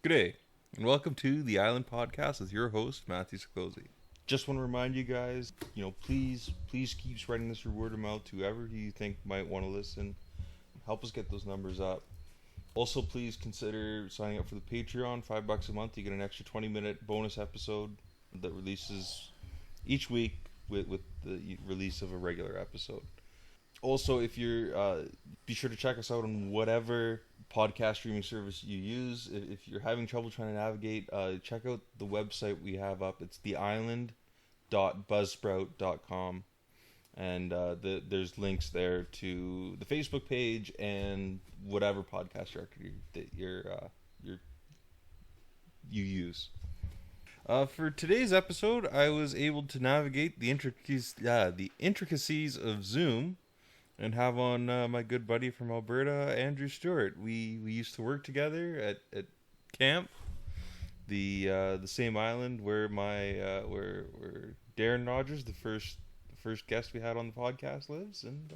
G'day, and welcome to the Island Podcast with your host, Matthew Siclosi. Just want to remind you guys, please keep spreading this word of mouth to whoever you think might want to listen. Help us get those numbers up. Also, please consider signing up for the Patreon. $5 a month, you get an extra 20-minute bonus episode that releases each week with the release of a regular episode. Also, if you're, be sure to check us out on whatever podcast streaming service you use. If you're having trouble trying to navigate, check out the website we have up. It's theisland.buzzsprout.com, and there's links there to the Facebook page and whatever podcast directory that you use. For today's episode, I was able to navigate the intricacies of Zoom and have on my good buddy from Alberta, Andrew Stewart. We used to work together at camp, the same island where where Darren Rogers, the first guest we had on the podcast, lives, and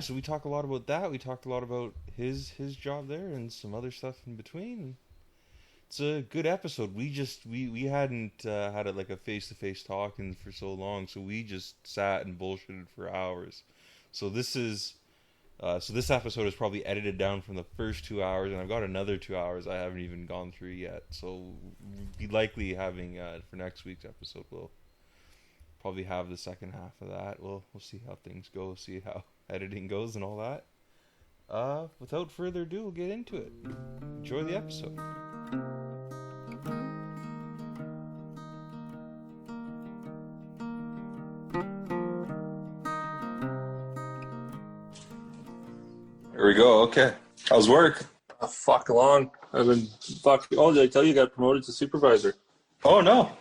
so we talk a lot about that. We talked a lot about his job there and some other stuff in between. It's a good episode. We hadn't had like a face-to-face talking for so long, so we just sat and bullshitted for hours. So this episode is probably edited down from the first 2 hours, and I've got another 2 hours I haven't even gone through yet. So we'll be likely having for next week's episode, we'll probably have the second half of that. We'll see how things go, see how editing goes and all that. Without further ado, we'll get into it. Enjoy the episode. Here we go. Okay. How's work? Fuck long. I've been Oh, did I tell you I got promoted to supervisor? Oh no.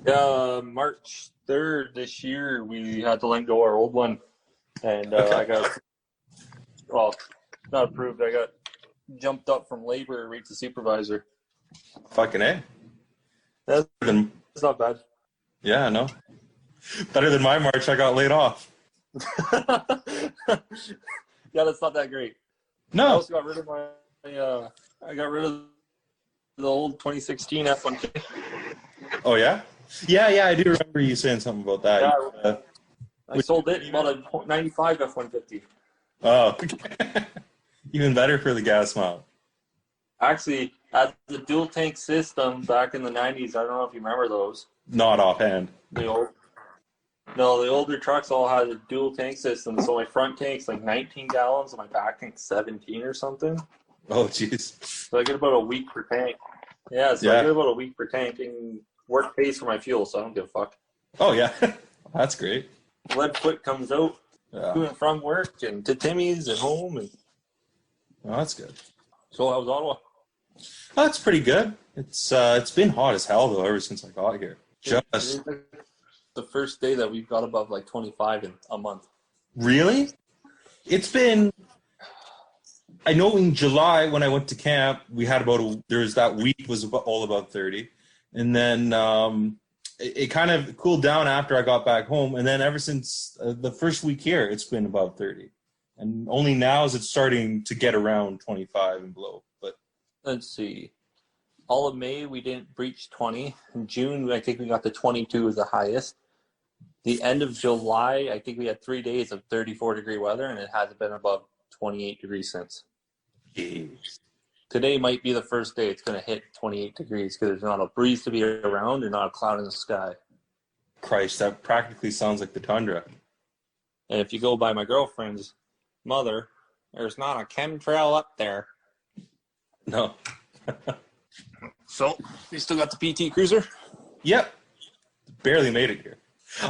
Yeah, March 3rd this year we had to let go our old one, and I got not approved. I got jumped up from labor right to supervisor. Fucking A. That's not bad. Yeah, no. Better than my March. I got laid off. Yeah, that's not that great. No. I also got rid of I got rid of the old 2016 F-150. Oh, yeah? Yeah, I do remember you saying something about that. Yeah, I sold it and bought a 95 F-150. Oh, even better for the gas mount. Actually, at the dual tank system back in the 90s, I don't know if you remember those. Not offhand. The older trucks all had a dual tank system, so my front tank's like 19 gallons and my back tank's 17 or something. Oh, jeez. So I get about a week per tank. I get about a week per tank, and work pays for my fuel, so I don't give a fuck. Oh, yeah. That's great. Lead foot comes out to and from work and to Timmy's and home. And Oh, that's good. so how's Ottawa? That's pretty good. It's been hot as hell, though, ever since I got here. Just The first day that we've got above like 25 in a month. Really? It's been... I know in July when I went to camp, we had there was that week was all about 30. And then it kind of cooled down after I got back home. And then ever since the first week here, it's been above 30. And only now is it starting to get around 25 and below. But let's see. All of May, we didn't breach 20. In June, I think we got to 22 as the highest. The end of July, I think we had 3 days of 34-degree weather, and it hasn't been above 28 degrees since. Jeez. Today might be the first day it's going to hit 28 degrees because there's not a breeze to be around and not a cloud in the sky. Christ, that practically sounds like the tundra. And if you go by my girlfriend's mother, there's not a chemtrail up there. No. So, you still got the PT Cruiser? Yep. Barely made it here.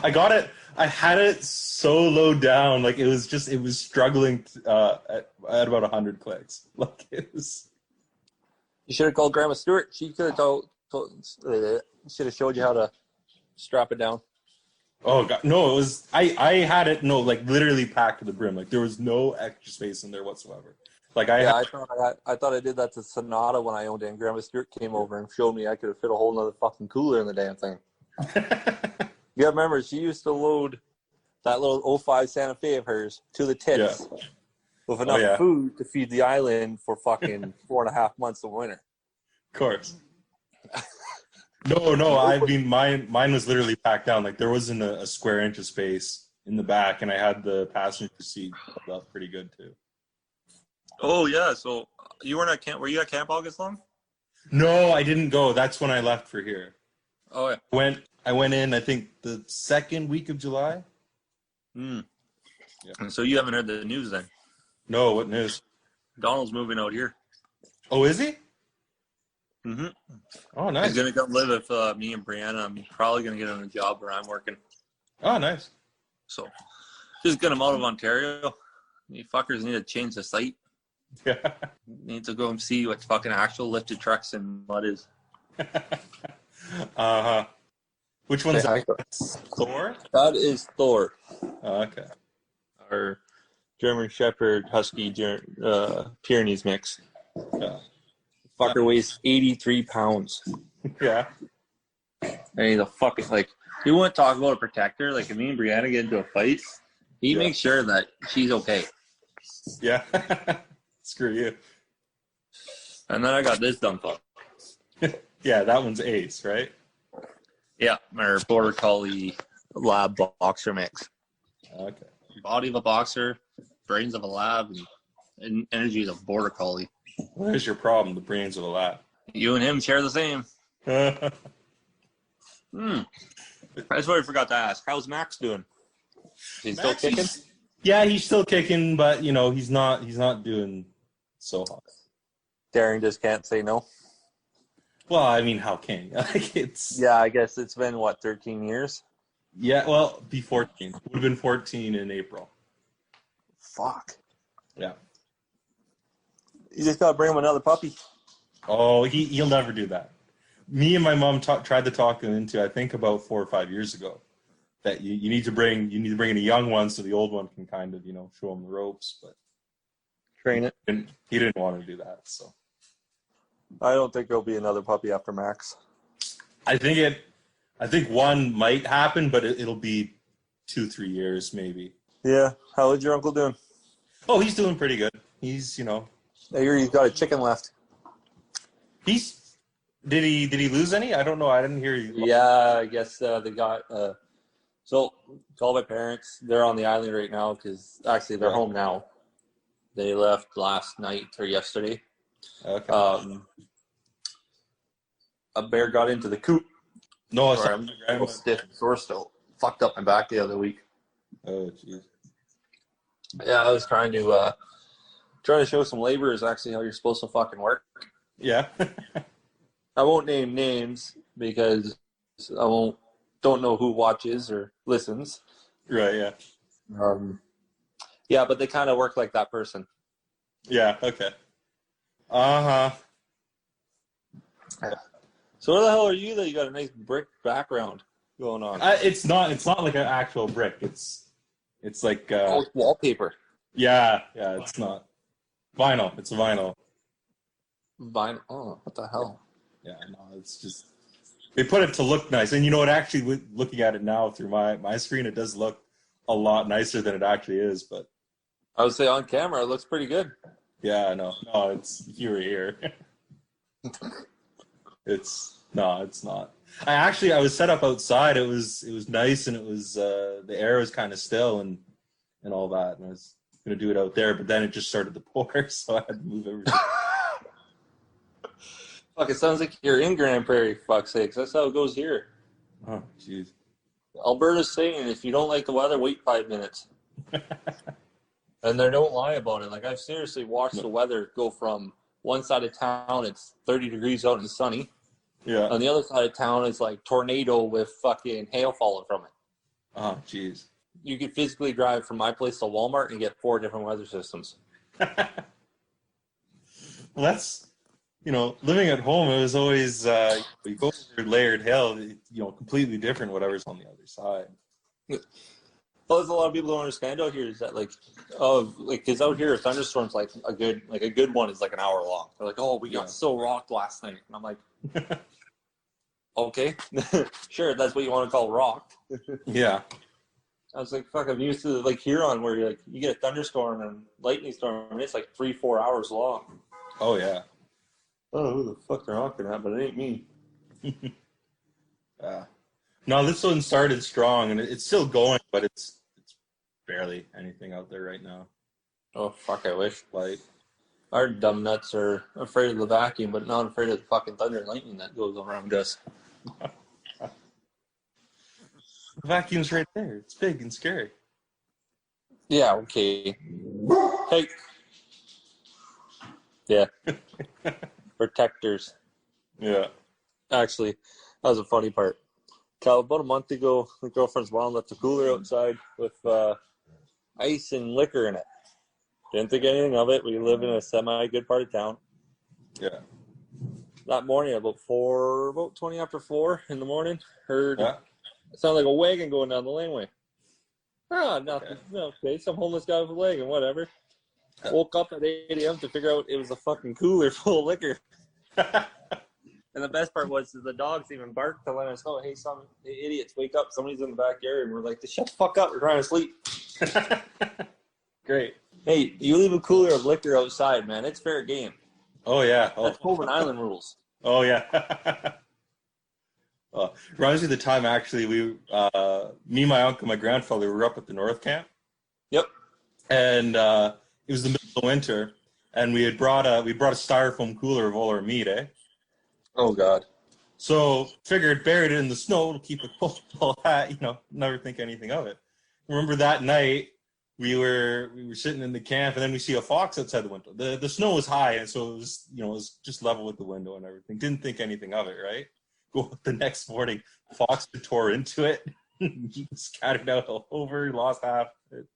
I got it. I had it so low down, like it was struggling at about 100 clicks. Like it was. You should have called Grandma Stewart. She could have should have showed you how to strap it down. Oh god, no! It was I had it like literally packed to the brim. Like there was no extra space in there whatsoever. Like I thought I did that to Sonata when I owned it, and Grandma Stewart came over and showed me I could have fit a whole nother fucking cooler in the damn thing. Yeah, remember, she used to load that little '05 Santa Fe of hers to the tits with enough food to feed the island for fucking 4.5 months of winter. course. No. I mean, mine was literally packed down. Like there wasn't a square inch of space in the back, and I had the passenger seat filled up pretty good too. Oh yeah, so you weren't at camp? Were you at Camp August long? No, I didn't go. That's when I left for here. Oh yeah. I went in, I think, the second week of July. Hmm. Yeah. So you haven't heard the news then? No, what news? Donald's moving out here. Oh, is he? Mm-hmm. Oh, nice. He's gonna come live with me and Brianna. I'm probably gonna get him a job where I'm working. Oh, nice. So just get him out of Ontario. You fuckers need to change the site. Yeah. Need to go and see what fucking actual lifted trucks and mud is. Uh-huh. Which one's Say that? Thor? That is Thor. Oh, okay. Our German Shepherd Husky Pyrenees mix. Yeah. Fucker weighs 83 pounds. Yeah. And he's a fucking, like, you wouldn't talk about a protector. Like, if me and Brianna get into a fight, he makes sure that she's okay. Yeah. Screw you. And then I got this dumb fuck. Yeah, that one's Ace, right? Yeah, our Border Collie Lab Boxer mix. Okay. Body of a boxer, brains of a lab, and energy of a Border Collie. Where's your problem? The brains of a lab. You and him share the same. That's what I forgot to ask. How's Max doing? He's still kicking? Yeah, he's still kicking, but you know, he's not doing so hot. Darren just can't say no. Well, I mean, how can you? Like it's Yeah, I guess it's been 13 years? Yeah, well, be 14. Would have been 14 in April. Fuck. Yeah. You just gotta bring him another puppy. Oh, he'll never do that. Me and my mom tried to talk him into, I think, about 4 or 5 years ago, that you need to bring in a young one so the old one can kind of, show him the ropes, but Train it. he didn't want to do that. So I don't think there'll be another puppy after Max. I think one might happen, but it'll be 2-3 years maybe. Yeah. How is your uncle doing? Oh, he's doing pretty good. He's, I hear he's got a chicken left. Did he lose any? I don't know. I didn't hear you. Yeah, I guess they got. So call my parents. They're on the island right now because actually they're home now. They left last night or yesterday. Okay. A bear got into the coop. No, I'm stiff, sore still. Fucked up my back the other week. Oh, jeez. Yeah, I was trying to show some laborers actually how you're supposed to fucking work. Yeah. I won't name names because don't know who watches or listens. Right, yeah. Yeah, but they kind of work like that person. Yeah, okay. Uh-huh. So where the hell are you that you got a nice brick background going on? It's not like an actual brick. It's like It's wallpaper. yeah, it's not. Vinyl. It's a vinyl. Vinyl. Oh, what the hell? Yeah, no, it's just they put it to look nice. And it actually, looking at it now through my screen, it does look a lot nicer than it actually is, but I would say on camera it looks pretty good. yeah, no, it's if you were here. It's not. I was set up outside. It was nice, and it was the air was kind of still and all that, and I was gonna do it out there, but then it just started to pour, so I had to move everything. Fuck, it sounds like you're in Grand Prairie, for fuck's sakes. That's how it goes here. Oh, jeez. Alberta's saying if you don't like the weather, wait 5 minutes. And they don't lie about it. Like, I've seriously watched the weather go from one side of town, it's 30 degrees out and sunny. Yeah. On the other side of town, it's like tornado with fucking hail falling from it. Oh, jeez. You could physically drive from my place to Walmart and get 4 different weather systems. Well, that's, living at home, it was always, you go through layered hill, completely different whatever's on the other side. Well, there's a lot of people don't understand out here is that because out here thunderstorms like a good one is like an hour long. They're like, oh, we got so rocked last night, and I'm like, okay, sure, that's what you want to call rocked. Yeah. I was like, fuck, I'm used to like Huron where you get a thunderstorm and lightning storm and it's like 3-4 hours long. Oh yeah. Oh, who the fuck they're honking at, but it ain't me. No, this one started strong, and it's still going, but it's barely anything out there right now. Oh, fuck, I wish. Like, Our dumb nuts are afraid of the vacuum, but not afraid of the fucking thunder and lightning that goes around us. the vacuum's right there. It's big and scary. Yeah, okay. Hey. Yeah. Protectors. Yeah. Actually, that was a funny part. Cal, about a month ago, my girlfriend's mom left the cooler outside with ice and liquor in it. Didn't think anything of it. We live in a semi-good part of town. Yeah. That morning, about 20 after 4 in the morning, heard Yeah. it sounded like a wagon going down the laneway. Nothing. Okay, some homeless guy with a wagon, whatever. Woke up at 8 a.m. to figure out it was a fucking cooler full of liquor. And the best part was the dogs even barked to let us know, hey, some idiots, wake up. Somebody's in the backyard. And we're like, shut the fuck up. We're trying to sleep. Great. Hey, you leave a cooler of liquor outside, man. It's fair game. Oh, yeah. That's Coven Island rules. Oh, yeah. Reminds me of the time, actually, me, my uncle, my grandfather, we were up at the North Camp. Yep. And it was the middle of winter, and we brought a styrofoam cooler of all our meat, eh? Oh, God. So figured buried it in the snow to keep it cold, all that, never think anything of it. Remember that night we were sitting in the camp, and then we see a fox outside the window. The snow was high, and so it was, it was just level with the window and everything. Didn't think anything of it, right? Go up the next morning, fox tore into it, scattered out all over, lost half of it.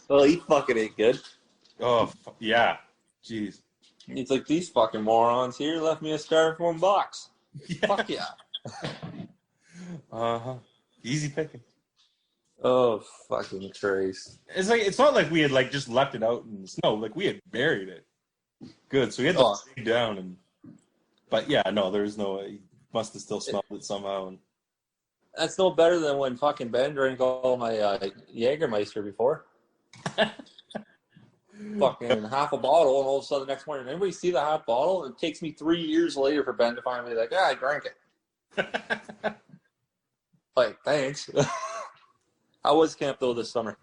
Well, he fucking ain't good. Oh, yeah. Jeez. It's like, these fucking morons here left me a styrofoam box. Yeah. Fuck yeah. Uh-huh. Easy picking. Oh, fucking Christ. It's not like we had just left it out in the snow. Like, we had buried it. Good. So we had to dig down but yeah, no, there's no way. He must have still smelled it somehow. And That's no better than when fucking Ben drank all my Jägermeister before. Fucking half a bottle, and all of a sudden the next morning, anybody see the half bottle? It takes me 3 years later for Ben to finally be like, I drank it. Like, thanks. How was camp though this summer?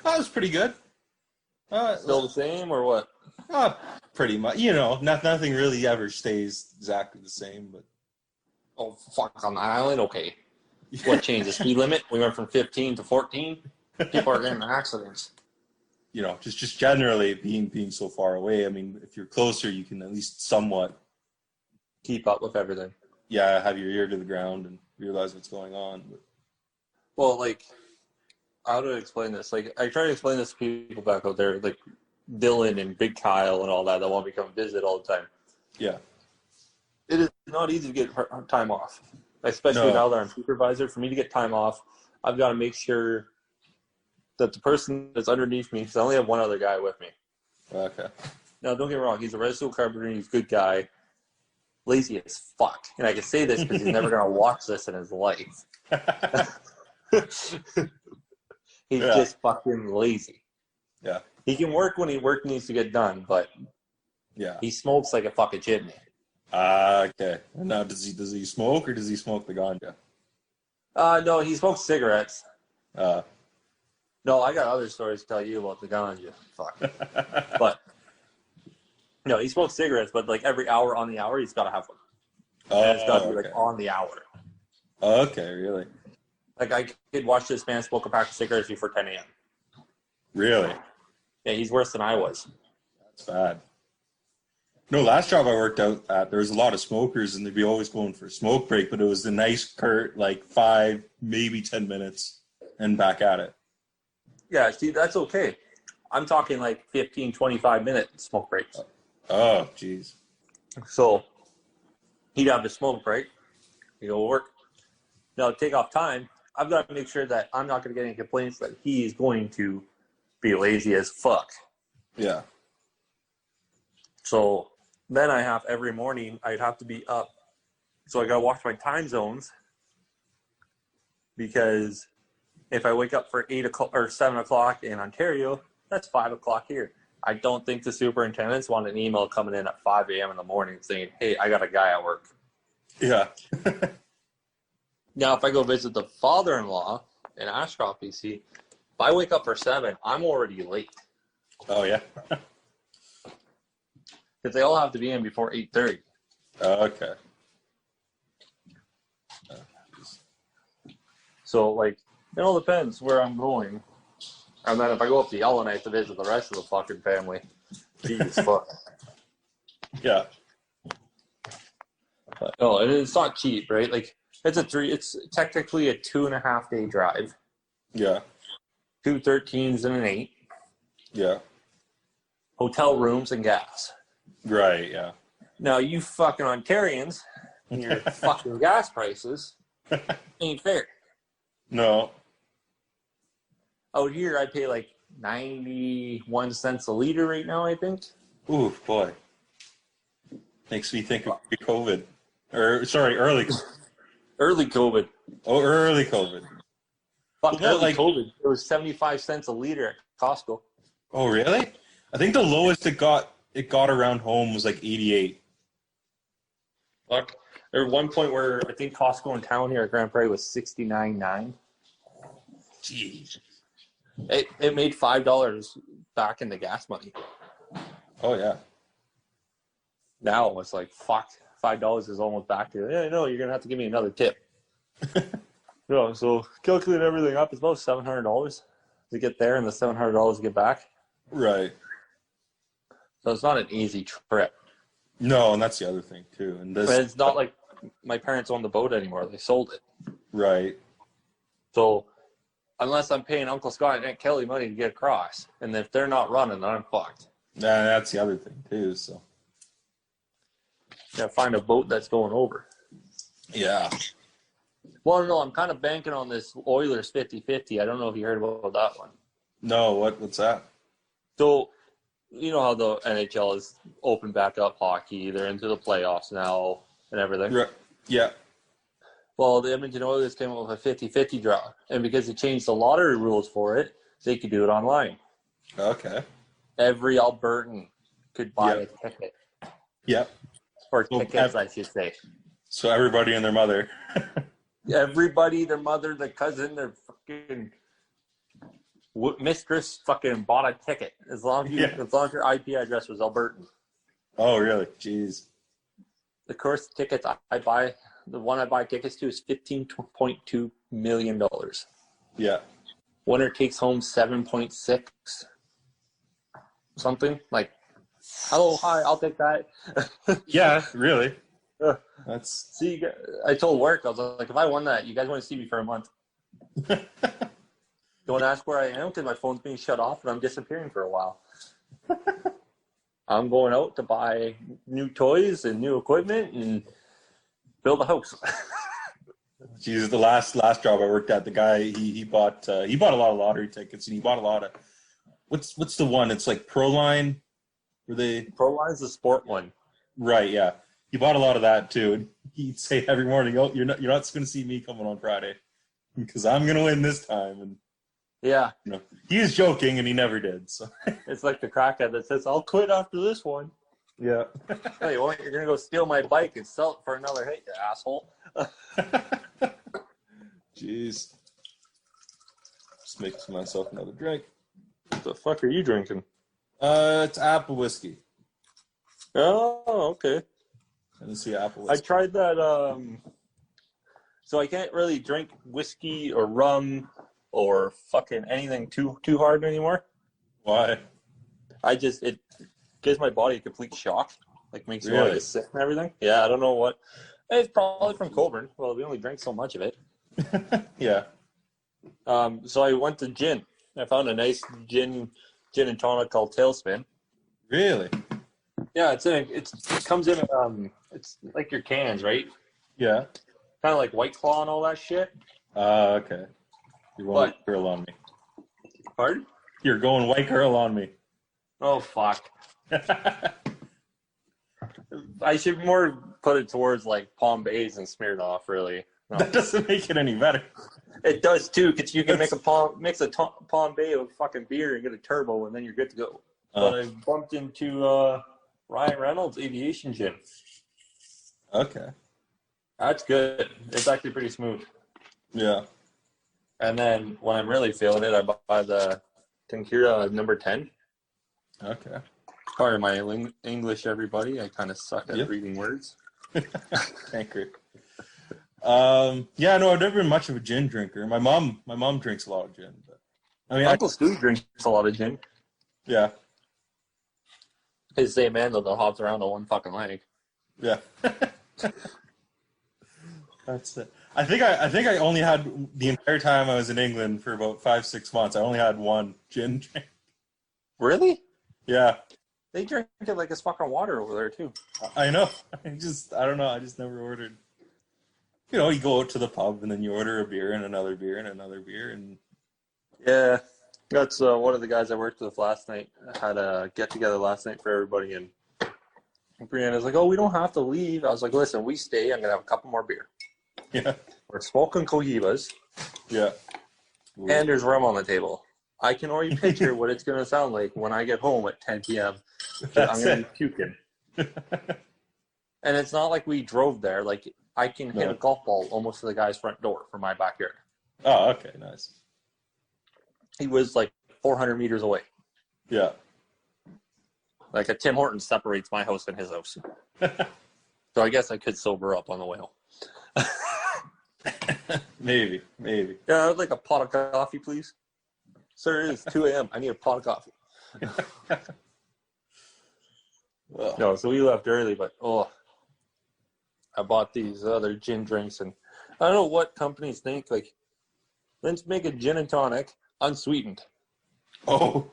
Oh, it was pretty good. Still the same or what? Pretty much. Nothing really ever stays exactly the same. But Oh, fuck, on the island? Okay. What changed? The speed limit? We went from 15 to 14? People are getting in accidents. Just generally being so far away. I mean, if you're closer, you can at least somewhat Keep up with everything. Yeah, have your ear to the ground and realize what's going on. But Well, like, how do I explain this? Like, I try to explain this to people back out there, like Dylan and Big Kyle and all that want to come visit all the time. yeah. It is not easy to get time off, especially now that I'm supervisor. For me to get time off, I've got to make sure that the person that's underneath me, because I only have one other guy with me. Okay. Now, don't get me wrong. He's a registered carpenter. He's a good guy. Lazy as fuck. And I can say this because he's never going to watch this in his life. He's just fucking lazy. Yeah. He can work when work needs to get done, but yeah, he smokes like a fucking chimney. Okay. Now, does he smoke or does he smoke the ganja? No, he smokes cigarettes. No, I got other stories to tell you about the ganja. Fuck. But no, he smokes cigarettes, but like every hour on the hour, he's got to have one. And it's got to be like on the hour. Okay, really? Like I could watch this man smoke a pack of cigarettes before 10 a.m. Really? Yeah, he's worse than I was. That's bad. No, last job I worked out at, there was a lot of smokers, and they'd be always going for a smoke break, but it was a nice, curt, 5, maybe 10 minutes, and back at it. Yeah, see, that's okay. I'm talking 15, 25-minute smoke breaks. Oh, jeez. So he'd have a smoke break. He'd go to work. Now, to take off time, I've got to make sure that I'm not going to get any complaints that he is going to be lazy as fuck. Yeah. So then every morning, I'd have to be up. So I got to watch my time zones because if I wake up for 8 o'clock or 7 o'clock in Ontario, that's 5 o'clock here. I don't think the superintendents want an email coming in at 5 a.m. in the morning saying, hey, I got a guy at work. Yeah. Now, if I go visit the father-in-law in Ashcroft, BC, if I wake up for 7, I'm already late. Oh, yeah. Because they all have to be in before 8:30. Okay. So, like, it all depends where I'm going. And then if I go up to Yellowknife to visit the rest of the fucking family, jeez, fuck. Yeah. But, no, it's not cheap, right? Like, it's technically a 2.5 day drive. Yeah. 2 13s and an 8. Yeah. Hotel rooms and gas. Right, yeah. Now, you fucking Ontarians and your fucking gas prices ain't fair. No. Out here, I pay like 91 cents a liter right now, I think. Ooh, boy. Makes me think of pre-COVID. Or, sorry, early. Early COVID. Oh, early COVID. Fuck, Yeah, early like- COVID. It was 75 cents a liter at Costco. Oh, really? I think the lowest it got around home was like 88. Fuck. There was one point where I think Costco in town here at Grand Prairie was 69.9. Jeez. It made $5 back in the gas money. Oh, yeah. Now it's like, fuck, $5 is almost back to, yeah, no, you're going to have to give me another tip. So calculate everything up, it's about $700 to get there and the $700 to get back. Right. So it's not an easy trip. No, and that's the other thing, too. And this, But it's not like my parents own the boat anymore. They sold it. right. So unless I'm paying Uncle Scott and Aunt Kelly money to get across, and if they're not running, then I'm fucked. That's the other thing, too, so. Gotta find a boat that's going over. Yeah. Well, no, I'm kind of banking on this Oilers 50-50. I don't know if you heard about that one. No, what's that? So, you know how the NHL is open back up hockey. They're into the playoffs now and everything. Right. Yeah. Well, the Edmonton Oilers came up with a 50-50 draw. And because they changed the lottery rules for it, they could do it online. Okay. Every Albertan could buy Yep. a ticket. Yep. Or So tickets, I should say. So everybody and their mother. Everybody, their mother, their cousin, their fucking mistress fucking bought a ticket. As long as your IP address was Albertan. Oh, really? Jeez. The course tickets I buy, the one I buy tickets to is $15.2 million. Yeah. Winner takes home 7.6 something. Like, hello, hi, I'll take that. Yeah, really. Yeah. That's See, I told work, I was like, if I won that, you guys want to see me for a month. Don't ask where I am because my phone's being shut off and I'm disappearing for a while. I'm going out to buy new toys and new equipment and build a house. Jeez, the last job I worked at, the guy he bought a lot of lottery tickets, and he bought a lot of what's the one? It's like Proline, where they Proline's the sport one. right, yeah. He bought a lot of that too, and he'd say every morning, "Oh, you're not going to see me coming on Friday because I'm going to win this time." And Yeah, you know, he was joking, and he never did. So it's like the crackhead that says, "I'll quit after this one." yeah. No, you won't. You're gonna go steal my bike and sell it for another hit, you asshole. Jeez. Just making myself another drink. What the fuck are you drinking? It's apple whiskey. Oh, okay. I didn't see apple I whiskey. tried that. So I can't really drink whiskey or rum or fucking anything too hard anymore. Why? It gives my body a complete shock. Like makes me Really? want to get sick and everything. Yeah, I don't know what. It's probably from Coburn. Well, we only drank so much of it. Yeah. So I went to gin. I found a nice gin and tonic called Tailspin. Really? Yeah, it comes in it's like your cans, right? Yeah. Kind of like White Claw and all that shit. Okay. You're going What? white girl on me. Pardon? You're going white girl on me. Oh fuck. I should more put it towards like Palm Bays and Smirnoff, really. No. That doesn't make it any better. It does too, because you can mix a Palm Bay with fucking beer and get a turbo, and then you're good to go. but I bumped into Ryan Reynolds' aviation gym. Okay. That's good. It's actually pretty smooth. Yeah. And then when I'm really feeling it, I buy the Tenkira number 10. Okay. Pardon my English, everybody. I kind of suck at reading words. Anchor. Yeah, no, I've never been much of a gin drinker. My mom drinks a lot of gin. But, I mean, Uncle Stu drinks a lot of gin. Yeah. He's the same man though that hops around on one fucking leg. Yeah. That's it. I think I only had the entire time I was in England for about 5-6 months. I only had one gin drink. Really? Yeah. They drink it like it's fucking water over there too. I know. I don't know. I just never ordered. You know, you go out to the pub and then you order a beer and another beer and another beer and. Yeah, that's one of the guys I worked with last night. Had a get together last night for everybody, and Brianna's like, "Oh, we don't have to leave." I was like, "Listen, we stay. I'm gonna have a couple more beer." Yeah. We're smoking cohibas. Yeah. And there's rum on the table. I can already picture what it's gonna sound like when I get home at 10 p.m. I'm gonna be puking. And it's not like we drove there. Like I can hit a golf ball almost to the guy's front door from my backyard. Oh, okay, nice. He was like 400 meters away. Yeah. Like a Tim Hortons separates my house and his house. So I guess I could sober up on the way home. Maybe. Yeah, I'd like a pot of coffee, please. Sir, it is 2 a.m. I need a pot of coffee. No, so we left early, but I bought these other gin drinks, and I don't know what companies think, like, let's make a gin and tonic unsweetened. Oh.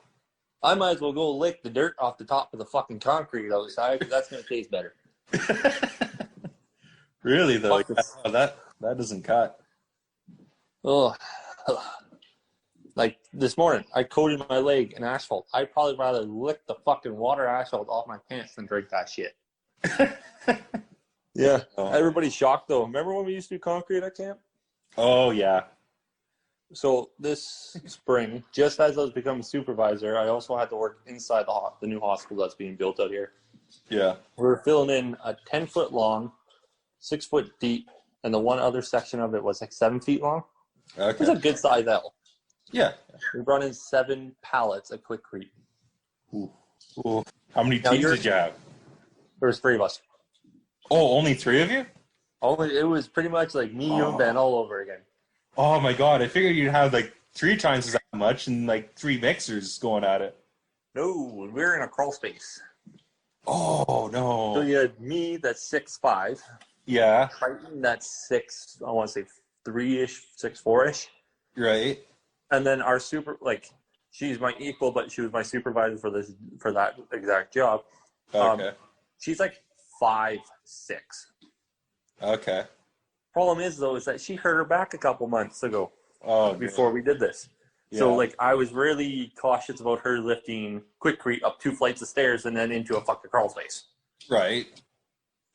I might as well go lick the dirt off the top of the fucking concrete outside, because that's going to taste better. Really, though? Yeah, that doesn't cut. Oh, like this morning, I coated my leg in asphalt. I'd probably rather lick the fucking water asphalt off my pants than drink that shit. Yeah. Oh. Everybody's shocked, though. Remember when we used to do concrete at camp? Oh, yeah. So this spring, just as I was becoming supervisor, I also had to work inside the new hospital that's being built out here. Yeah. We're filling in a 10-foot long, 6-foot deep, and the one other section of it was like 7 feet long. Okay. It was a good size L. Yeah. We brought in 7 pallets of quickcrete. Ooh. How many teams did you have? There was 3 of us. Oh, only 3 of you? It was pretty much like me, you, and Ben all over again. Oh my god! I figured you'd have like 3 times as much and like 3 mixers going at it. No, we were in a crawl space. Oh no! So you had me, that's 6'5". Yeah. Triton, that's 6. I want to say 3-ish, 6'4"-ish. Right. And then our she's my equal, but she was my supervisor for that exact job. Okay. She's like 5'6". Okay. Problem is though, is that she hurt her back a couple months ago. Before we did this. Yeah. So like I was really cautious about her lifting quickcrete up 2 flights of stairs and then into a fucking crawl space. Right.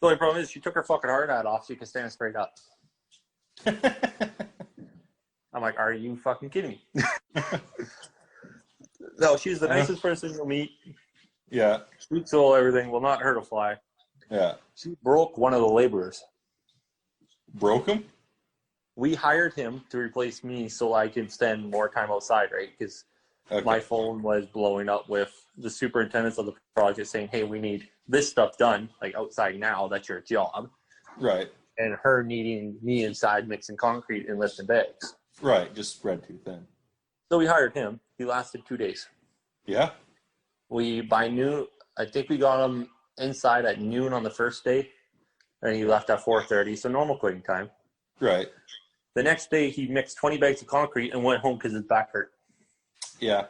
The only problem is she took her fucking hard hat off so you could stand straight up. I'm like, are you fucking kidding me? No, she's the nicest person you'll meet. Yeah. Sweet soul, everything. Will not hurt a fly. Yeah. She broke one of the laborers. Broke him? We hired him to replace me so I could spend more time outside, right? Because my phone was blowing up with the superintendents of the project saying, hey, we need this stuff done, like outside now. That's your job. Right. And her needing me inside mixing concrete and lifting bags. Right. Just spread too thin. So we hired him. He lasted 2 days. Yeah. By noon, I think we got him inside at noon on the first day. And he left at 4:30, so normal quitting time. Right. The next day, he mixed 20 bags of concrete and went home because his back hurt. Yeah.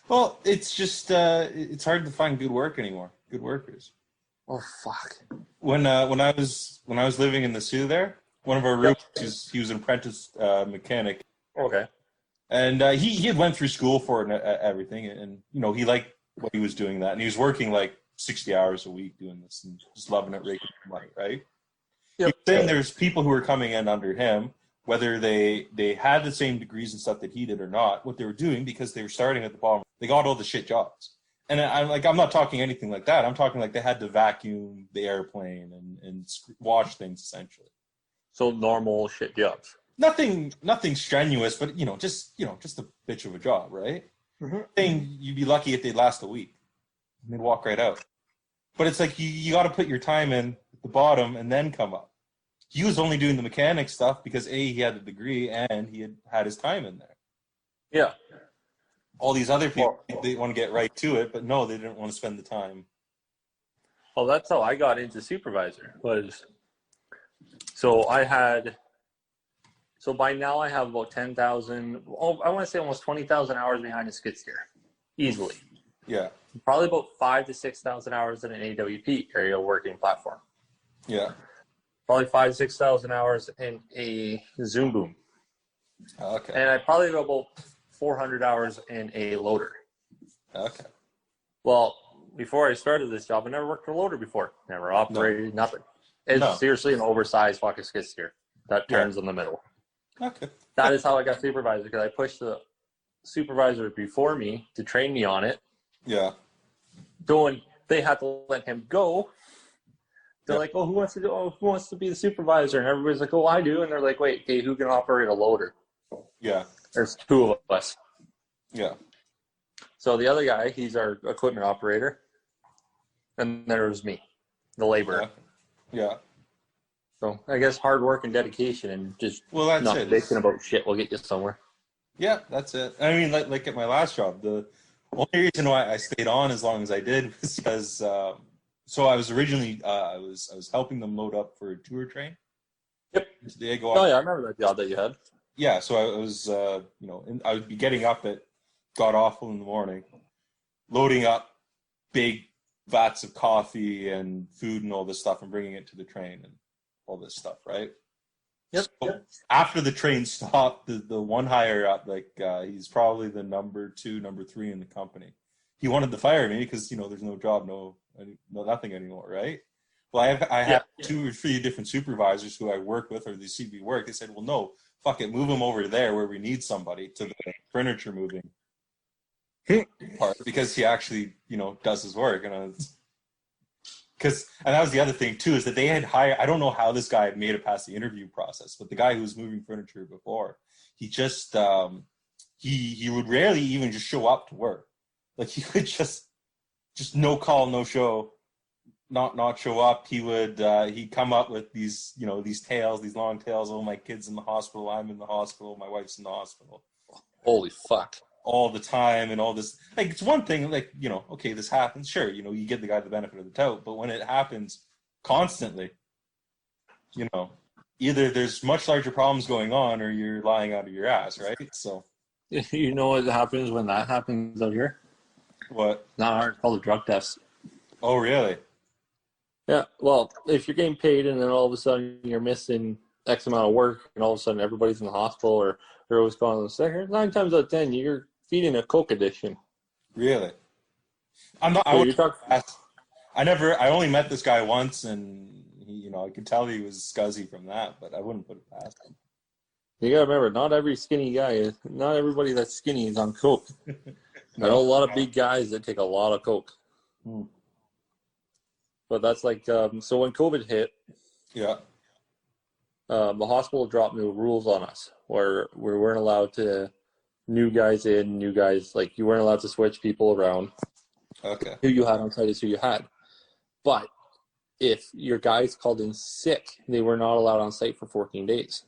Well, it's just it's hard to find good work anymore. Good workers. Oh fuck. When I was living in the Sioux there, one of our roommates, he was an apprentice mechanic. Okay. And he had went through school for it and everything, and you know he liked what he was doing that, and he was working like 60 hours a week doing this and just loving it, raking money, right? Yep. He's saying there's people who were coming in under him, whether they had the same degrees and stuff that he did or not, what they were doing because they were starting at the bottom. They got all the shit jobs. And I'm not talking anything like that. I'm talking like they had to vacuum the airplane and wash things essentially. So normal shit jobs. Nothing strenuous, but just a bitch of a job, right? Mm-hmm. Thing you'd be lucky if they'd last a week and they'd walk right out. But it's like you got to put your time in at the bottom and then come up. He was only doing the mechanic stuff because A, he had the degree and he had his time in there. Yeah. All these other people, they want to get right to it, but no, they didn't want to spend the time. Well, that's how I got into supervisor. So by now I have about 10,000. I want to say almost 20,000 hours behind a skid steer, easily. Yeah. Probably about 5,000 to 6,000 hours in an AWP, aerial working platform. Yeah. Probably 5,000 to 6,000 hours in a Zoom boom. Okay. And I probably have about 400 hours in a loader. Okay. Well, before I started this job, I never worked for a loader before. Never operated, nothing. It's seriously an oversized fucking skid steer that turns in the middle. Okay. That is how I got supervisor, because I pushed the supervisor before me to train me on it. Yeah. They had to let him go. They're like, who wants to be the supervisor? And everybody's like, I do. And they're like, wait, okay, who can operate a loader? Yeah. There's two of us. Yeah. So the other guy, he's our equipment operator. And there's me, the laborer. Yeah. So I guess hard work and dedication and just that's not it. bitching about shit will get you somewhere. Yeah, that's it. I mean, like at my last job, the only reason why I stayed on as long as I did was because so I was originally I was helping them load up for a tour train. Yep. They go up. Oh yeah, I remember that job that you had. Yeah, so I was I would be getting up at god awful in the morning, loading up big vats of coffee and food and all this stuff and bringing it to the train and all this stuff, right? Yep. So after the train stopped, the one higher up, he's probably the number 2, number 3 in the company. He wanted to fire me because there's no job, no nothing anymore, right? Well, I have 2 or 3 different supervisors who I work with or they see me work. They said, well, no, fuck it, move him over there where we need somebody to the furniture moving part because he actually does his work and that was the other thing too, is that they had hired, I don't know how this guy had made it past the interview process, but the guy who was moving furniture before, he just, he would rarely even just show up to work. Like he would just no call, no show, not show up. He would, he'd come up with these, these tales, these long tales. Oh, my kid's in the hospital. I'm in the hospital. My wife's in the hospital. Holy fuck. All the time and all this, like, it's one thing, like, okay, this happens, sure, you give the guy the benefit of the doubt, but when it happens constantly, either there's much larger problems going on or you're lying out of your ass, right? So You know what happens when that happens out here? What? Not hard, called a drug test. Oh, really? Yeah, well, if you're getting paid and then all of a sudden you're missing X amount of work and all of a sudden everybody's in the hospital or they're always going on the second, 9 times out of 10, you're feeding a coke addiction. Really? I'm not. I only met this guy once, and he, I could tell he was scuzzy from that, but I wouldn't put it past him. You gotta remember, not everybody that's skinny is on coke. I know a lot of big guys that take a lot of coke. But that's like, so when COVID hit, yeah, the hospital dropped new rules on us where we weren't allowed to new guys in, new guys, like you weren't allowed to switch people around. Okay. Who you had on site is who you had. But if your guys called in sick, they were not allowed on site for 14 days.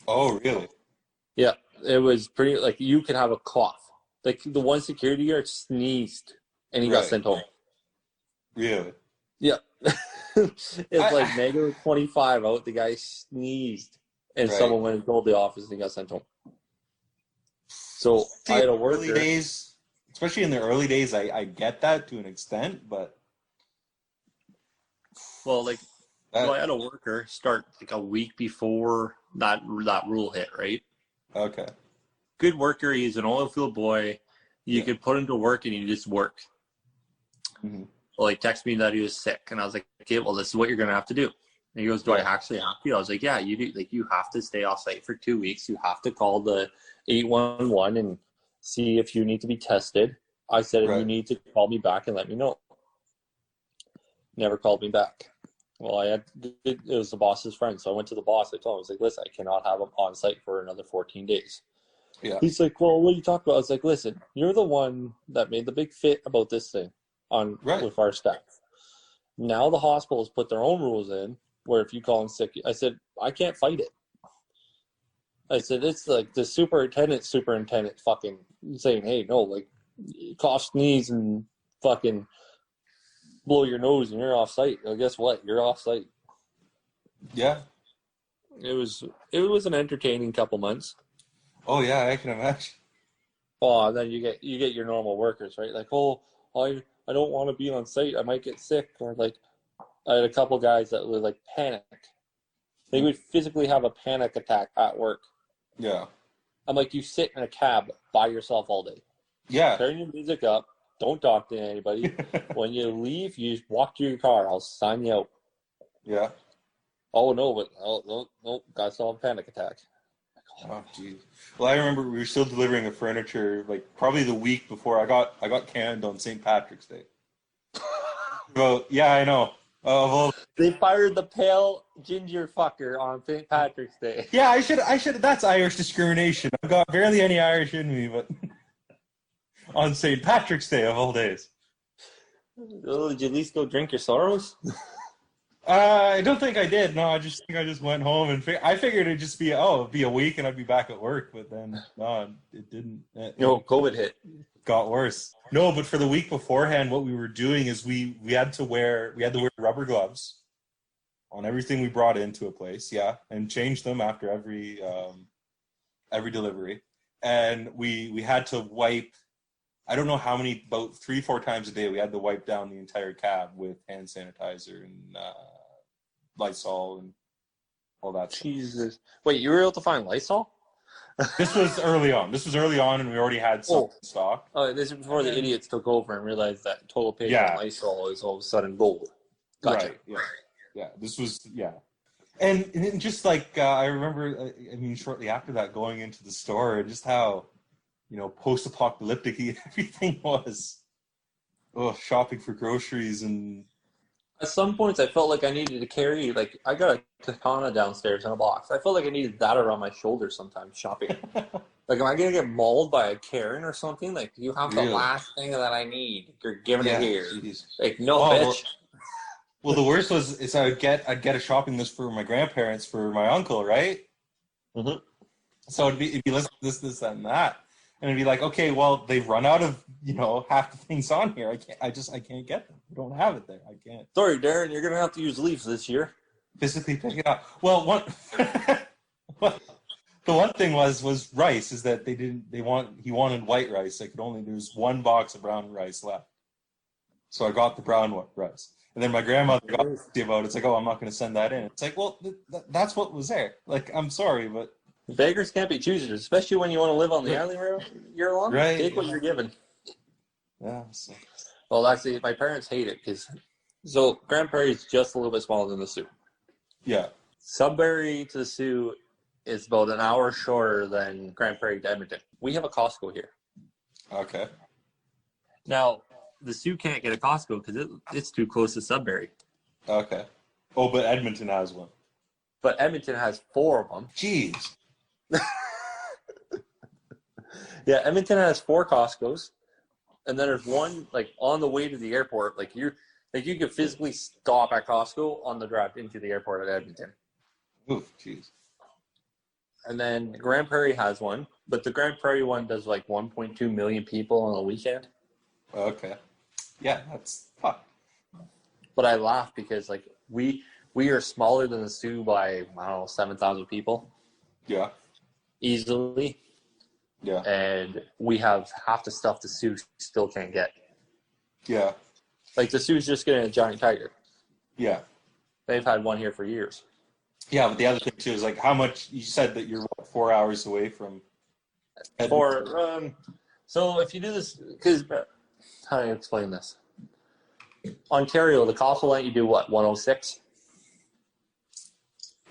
Oh, really? Yeah. It was pretty, like you could have a cough. Like the one security guard sneezed and he got sent home. Really? Yeah. It's like negative 25 out. The guy sneezed and someone went and told the office and he got sent home. So I had a worker. Early days, especially in the early days, I get that to an extent, but. Well, like, so I had a worker start like a week before that rule hit, right? Okay. Good worker. He's an oil field boy. You could put him to work and he just work. Mm-hmm. Well, he texted me that he was sick, and I was like, okay, well, this is what you're gonna have to do. And he goes, do I actually have to? I was like, yeah, you do. Like, you have to stay off site for 2 weeks. You have to call the 811 and see if you need to be tested. I said, and you Right. need to call me back and let me know. Never called me back. Well, it was the boss's friend, so I went to the boss. I told him, I was like, listen, I cannot have him on site for another 14 days. Yeah. He's like, well, what are you talking about? I was like, listen, you're the one that made the big fit about this thing Right. with our staff. Now the hospitals put their own rules in where if you call in sick, I said, I can't fight it. I said, it's like the superintendent fucking saying, hey, no, like, cough, sneeze, and fucking blow your nose and you're off site. Well, guess what? You're off site. Yeah. It was an entertaining couple months. Oh yeah, I can imagine. Oh, and then you get your normal workers, right? Like, oh, I don't want to be on site. I might get sick. Or like, I had a couple guys that would like panic. They would physically have a panic attack at work. Yeah. I'm like, you sit in a cab by yourself all day. Yeah. Turn your music up. Don't talk to anybody. When you leave, you just walk to your car. I'll sign you out. Yeah. Oh no, but no, got still have a panic attack. Oh geez. Well, I remember we were still delivering the furniture, like probably the week before I got canned on St. Patrick's Day. Well, yeah, I know. Well, They fired the pale ginger fucker on St. Patrick's Day. yeah, I should. That's Irish discrimination. I've got barely any Irish in me, but on St. Patrick's Day of all days. Oh, did you at least go drink your sorrows? I don't think I did. No, I think I just went home and I figured it'd just be it'd be a week and I'd be back at work. But then no, it didn't. No, COVID hit. Got worse. No, but for the week beforehand, what we were doing is we had to wear rubber gloves on everything we brought into a place, yeah, and change them after every delivery. And we had to wipe. I don't know how many, about 3-4 times a day, we had to wipe down the entire cab with hand sanitizer and Lysol and all that stuff. Jesus. Wait, you were able to find Lysol? This was early on. And we already had some in stock. Oh, this is before the idiots took over and realized that total paper and Lysol is all of a sudden gold. Gotcha. Right, yeah. Yeah, this was, yeah. And just like, I remember, shortly after that, going into the store, just how, post-apocalyptic everything was. Oh, shopping for groceries and... At some points, I felt like I needed to carry, like, I got a katana downstairs in a box. I felt like I needed that around my shoulder sometimes shopping. Like, am I going to get mauled by a Karen or something? Like, you have the last thing that I need. You're giving it here. Geez. Like, no, bitch. Well, the worst was I'd get a shopping list for my grandparents for my uncle, right? Mm-hmm. So it'd be listen to this, that, and that. And it'd be like, okay, well, they've run out of, half the things on here. I can't get them. We don't have it there. I can't. Sorry, Darren, you're going to have to use leaves this year. Physically pick it up. Well, the one thing was rice, is that he wanted white rice. There's one box of brown rice left. So I got the brown rice. And then my grandmother got me about it. It's like, oh, I'm not going to send that in. It's like, well, that's what was there. Like, I'm sorry, but... Beggars can't be choosers, especially when you want to live on the island year long. Right. Take what you're given. Yeah. So. Well, actually, my parents hate it so Grand Prairie is just a little bit smaller than the Sioux. Yeah. Sudbury to the Sioux is about an hour shorter than Grand Prairie to Edmonton. We have a Costco here. Okay. Now, the Sioux can't get a Costco because it's too close to Sudbury. Okay. Oh, but Edmonton has one. But Edmonton has 4 of them. Jeez. Yeah, Edmonton has 4 Costcos, and then there's one like on the way to the airport. Like you could physically stop at Costco on the drive into the airport at Edmonton. Oof, jeez. And then Grand Prairie has one, but the Grand Prairie one does like 1.2 million people on a weekend. Okay. Yeah, that's fuck. But I laugh because like we are smaller than the Sioux by, I don't know, 7,000 people. Yeah. Easily. Yeah. And we have half the stuff the Sioux still can't get. Yeah. Like the Sioux's just getting a giant tiger. Yeah. They've had one here for years. Yeah, but the other thing too is like how much you said that you're 4 hours away from. So if you do this, because how do I explain this? Ontario, the cost will let you do what, 106?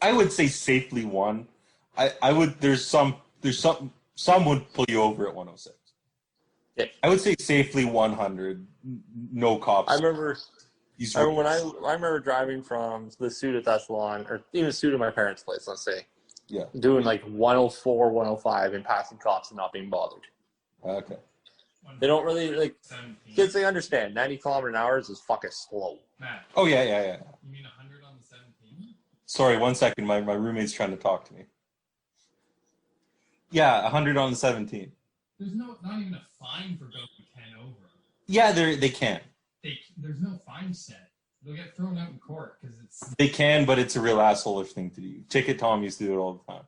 I would say safely 1. I would. There's some would pull you over at 106. Yeah. I would say safely 100. No cops. I remember when I remember driving from the Suda salon, or even Suda, my parents' place, let's say. Yeah. Doing like 104, 105 and passing cops and not being bothered. Okay. They don't really, like, kids, they understand 90 kilometer an hour is fucking slow. Matt. Oh, yeah. You mean 100 on the 17? Sorry, 1 second. My roommate's trying to talk to me. Yeah, 100 on the 17. There's not even a fine for going 10 over. Yeah, they can. There's no fine set. They'll get thrown out in court because it's... They can, but it's a real asshole thing to do. Ticket Tom used to do it all the time.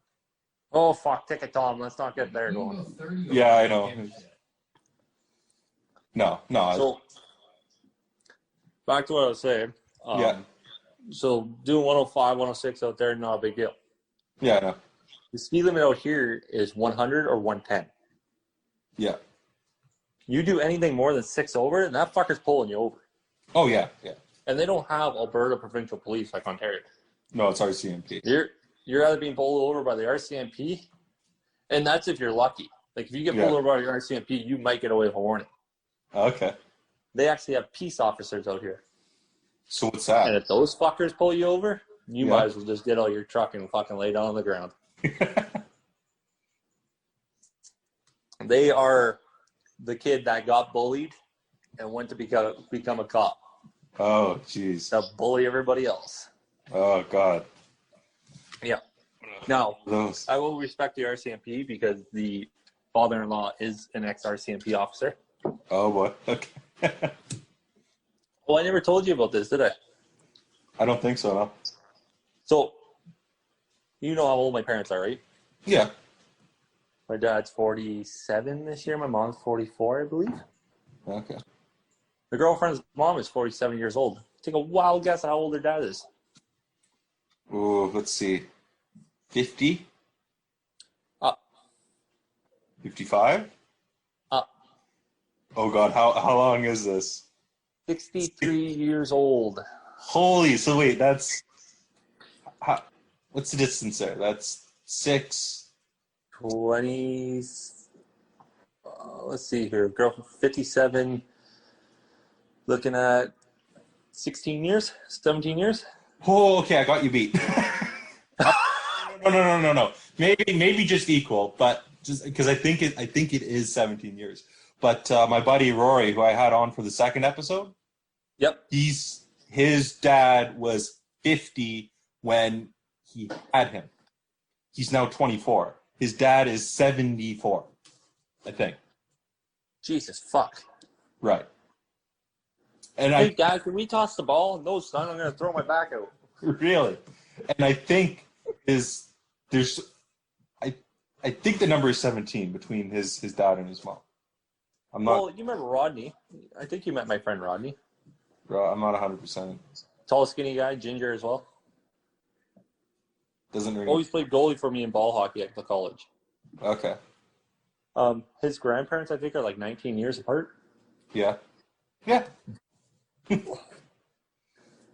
Oh, fuck, Ticket Tom. Let's not get there You can going. go 30 over, Yeah, I you know. don't give a shit. No. So, back to what I was saying. Yeah. So, doing 105, 106 out there, not a big deal. Yeah, I know. The speed limit out here is 100 or 110. Yeah. You do anything more than 6 over, and that fucker's pulling you over. Oh, yeah. And they don't have Alberta provincial police like Ontario. No, it's RCMP. You're either being pulled over by the RCMP, and that's if you're lucky. Like, if you get pulled over by the RCMP, you might get away with a warning. Okay. They actually have peace officers out here. So what's that? And if those fuckers pull you over, you might as well just get out your truck and fucking lay down on the ground. They are the kid that got bullied and went to become a cop. Oh, jeez. To bully everybody else. Oh, God. Yeah. Now, Those. I will respect the RCMP because the father-in-law is an ex-RCMP officer. Oh, boy. Okay. Well, I never told you about this, did I? I don't think so, no. So, you know how old my parents are, right? Yeah. My dad's 47 this year. My mom's 44, I believe. Okay. The girlfriend's mom is 47 years old. Take a wild guess how old her dad is. Ooh, let's see. 50? Up. 55? Up. Oh, God. How long is this? 63 years old. Holy, so wait, that's... what's the distance there? That's 6... 20. Let's see here. Girl, 57. Looking at 16 years, 17 years. Oh, okay, I got you beat. No. Maybe just equal, but just because I think it is 17 years. But my buddy Rory, who I had on for the second episode, Yep. his dad was 50 when he had him. He's now 24. His dad is 74, I think. Jesus fuck. Right. And Hey, Dad, can we toss the ball? No, son, I'm going to throw my back out. Really? And I think I think the number is 17 between his dad and his mom. Well, you remember Rodney. I think you met my friend Rodney. I'm not 100%. Tall, skinny guy, ginger as well. Doesn't ring. Always played goalie for me in ball hockey at the college. Okay. His grandparents, I think, are like 19 years apart. Yeah.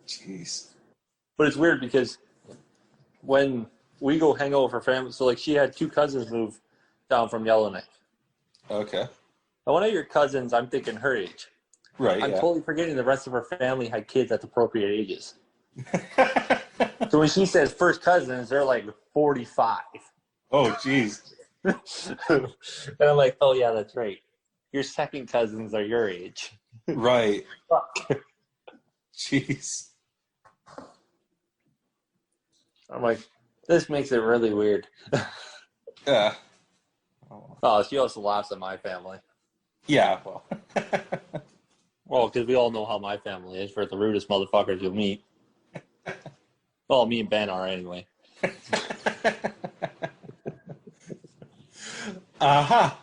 Jeez. But it's weird because when we go hang out with her family, so like she had 2 cousins move down from Yellowknife. Okay. Now, one of your cousins, I'm thinking her age. Right. I'm yeah. totally forgetting the rest of her family had kids at appropriate ages. So when she says first cousins, they're like 45. Oh, jeez. And I'm like, oh yeah, that's right. Your second cousins are your age. Right. Fuck. Jeez. I'm like, this makes it really weird. Yeah. Oh, she also laughs at my family. Yeah. Well. Well, because we all know how my family is. We're the rudest motherfuckers you'll meet. Well, me and Ben are anyway. Aha.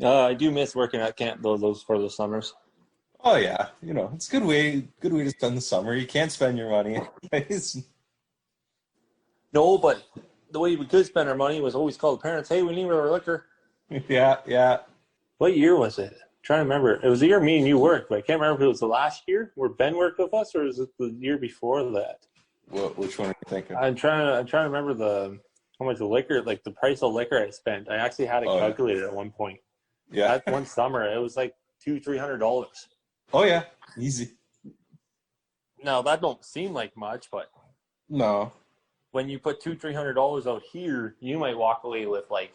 I do miss working at camp those for the summers. Oh yeah. It's a good way to spend the summer. You can't spend your money anyways. No, but the way we could spend our money was always call the parents, hey, we need our liquor. Yeah. What year was it? I'm trying to remember. It was the year me and you worked, but I can't remember if it was the last year where Ben worked with us or was it the year before that? Which one are you thinking? I'm trying to remember how much liquor, like the price of liquor I spent. I actually had it calculated at one point. Yeah. That one summer, it was like $200-$300. Oh yeah, easy. Now that don't seem like much, but No. when you put $200-$300 out here, you might walk away with like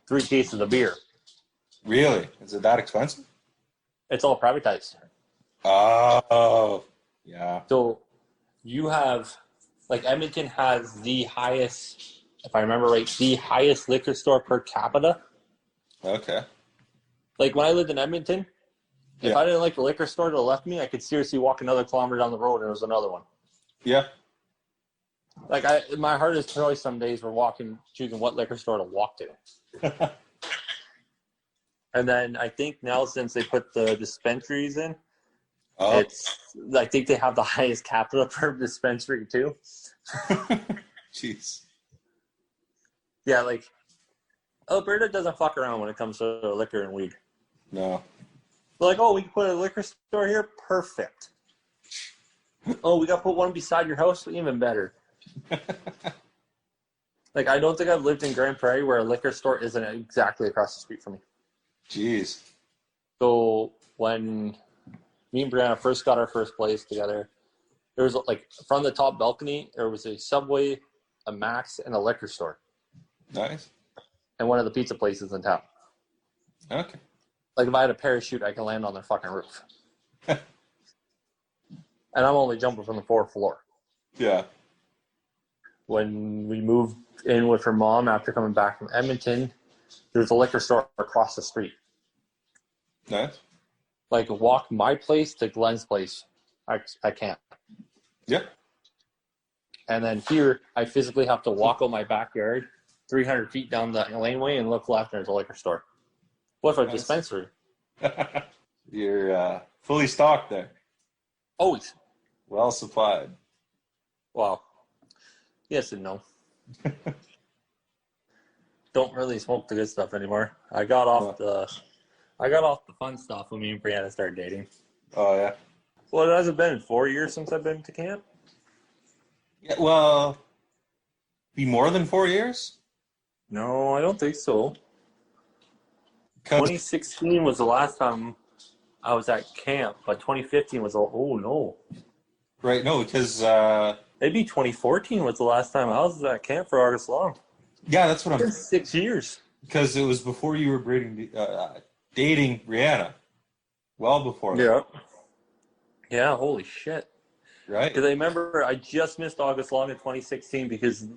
3 cases of beer. Really? Is it that expensive? It's all privatized. Oh. Yeah. So you have, like Edmonton has the highest, if I remember right, the highest liquor store per capita. Okay. Like when I lived in Edmonton, if Yeah. I didn't like the liquor store to the left of me, I could seriously walk another kilometer down the road and there was another one. Yeah. Like my hardest choice some days were choosing what liquor store to walk to. And then I think now since they put the dispensaries in, Oh. I think they have the highest capita per dispensary too. Jeez. Yeah, like Alberta doesn't fuck around when it comes to liquor and weed. No. They're like, oh, we can put a liquor store here? Perfect. Oh, we got to put one beside your house? Even better. Like, I don't think I've lived in Grand Prairie where a liquor store isn't exactly across the street from me. Jeez. So when me and Brianna first got our first place together, there was like from the top balcony, there was a Subway, a Max, and a liquor store, Nice. and one of the pizza places in town. Okay. Like if I had a parachute, I can land on their fucking roof. And I'm only jumping from the 4th floor. Yeah. When we moved in with her mom after coming back from Edmonton, there's a liquor store across the street. Nice. Like walk my place to Glenn's place, I can't. Yeah. And then here, I physically have to walk out my backyard 300 feet down the laneway and look left and there's a liquor store. What if a Nice. dispensary? You're fully stocked there. Always. Well supplied. Well, yes and no. Don't really smoke the good stuff anymore. I got off the fun stuff when me and Brianna started dating. Oh yeah. Well, it hasn't been 4 years since I've been to camp. Yeah. Well, be more than 4 years. No, I don't think so. 'Cause- 2016 was the last time I was at camp, but 2015 was oh no. Right. No, because Maybe 2014 was the last time I was at camp for August long. yeah, that's what It's been I'm. 6 years. Because it was before you were dating Rihanna. Well before that. Yeah, holy shit. Right. Because I remember I just missed August long in 2016 because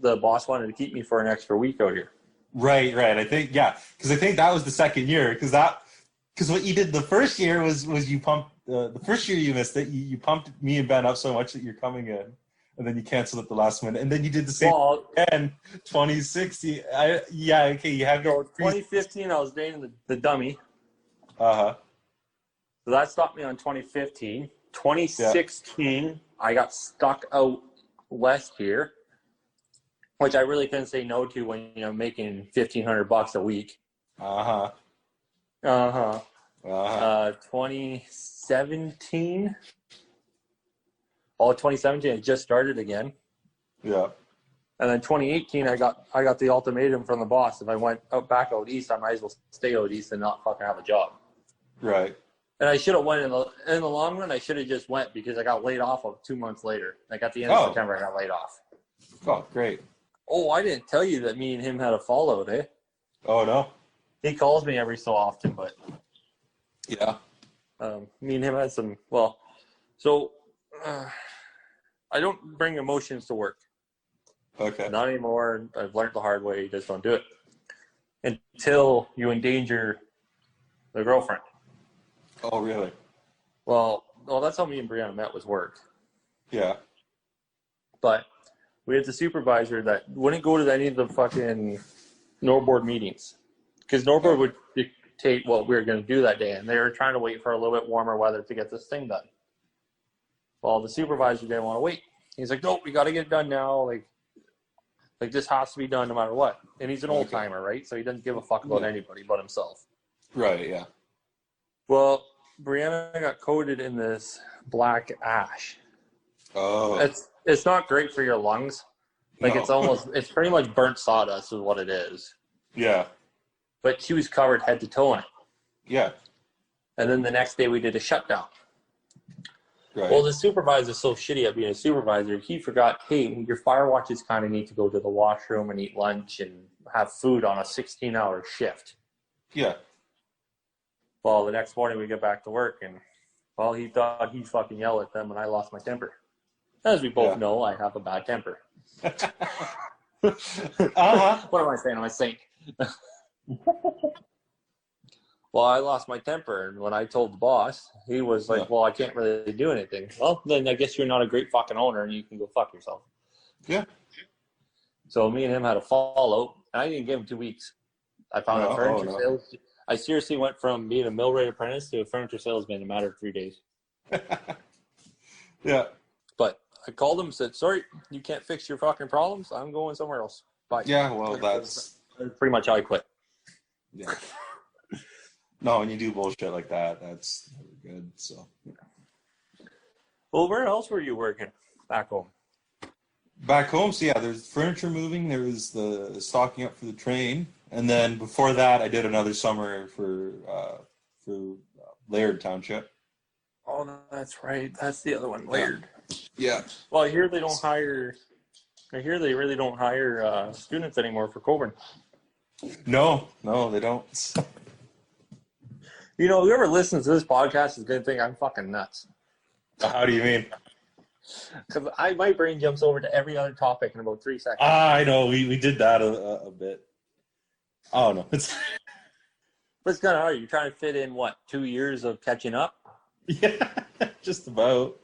the boss wanted to keep me for an extra week out here. Right. I think because I think that was the second year because what you did the first year was you pumped the first year you missed it you pumped me and Ben up so much that you're coming in and then you canceled at the last minute and then you did the same again 2016. You have your 2015 I was dating the dummy. Uh-huh. So that stopped me on 2015. 2016 I got stuck out west here, which I really couldn't say no to when making $1,500 a week. 2017. Oh, 2017 I just started again. Yeah. And then 2018 I got the ultimatum from the boss. If I went back out east, I might as well stay out east and not fucking have a job. Right. And I should have went in the long run. I should have just went because I got laid off 2 months later. Like at the end of September, I got laid off. Oh, great. Oh, I didn't tell you that me and him had a fallout, eh? Oh no. He calls me every so often, but Yeah. me and him had some. Well, so I don't bring emotions to work. Okay. Not anymore. I've learned the hard way. You just don't do it until you endanger the girlfriend. Oh really? Well, that's how me and Brianna met, was work. Yeah. But we had the supervisor that wouldn't go to any of the fucking NORBOARD meetings because NORBOARD would dictate what we were going to do that day, and they were trying to wait for a little bit warmer weather to get this thing done. Well, the supervisor didn't want to wait. He's like, "Nope, we got to get it done now. Like this has to be done no matter what." And he's an old timer, right? So he doesn't give a fuck about anybody but himself. Right. Yeah. Well, Brianna got coated in this black ash. Oh. It's not great for your lungs. Like No. it's pretty much burnt sawdust is what it is. Yeah. But she was covered head to toe in it. Yeah. And then the next day we did a shutdown. Right. Well, the supervisor's so shitty at being a supervisor, he forgot, hey, your fire watches kind of need to go to the washroom and eat lunch and have food on a 16-hour shift. Yeah. Well, the next morning we get back to work, and, well, he thought he'd fucking yell at them, and I lost my temper. As we both know, I have a bad temper. Uh-huh. What am I saying? Am I saying? Well, I lost my temper, and when I told the boss, he was like, well, I can't really do anything. Well, then I guess you're not a great fucking owner, and you can go fuck yourself. Yeah. So me and him had a fallout, and I didn't give him 2 weeks. I found a furniture sales. I seriously went from being a millwright apprentice to a furniture salesman in a matter of 3 days. Yeah. But I called him and said, sorry, you can't fix your fucking problems. I'm going somewhere else. Bye. Yeah, well, that's pretty much how I quit. yeah. No, when you do bullshit like that, that's never good. So. Well, where else were you working back home? Back home, so yeah, there's furniture moving. There was the stocking up for the train, and then before that, I did another summer for Laird Township. Oh, that's right. That's the other one, Laird. Yeah. Well, I hear they don't hire. I hear they really don't hire students anymore for Coburn. No, they don't. You know, whoever listens to this podcast is going to think I'm fucking nuts. How do you mean? Because my brain jumps over to every other topic in about 3 seconds. I know. We did that a bit. Oh, no. But it's kind of hard. You're trying to fit in, 2 years of catching up? Yeah, just about.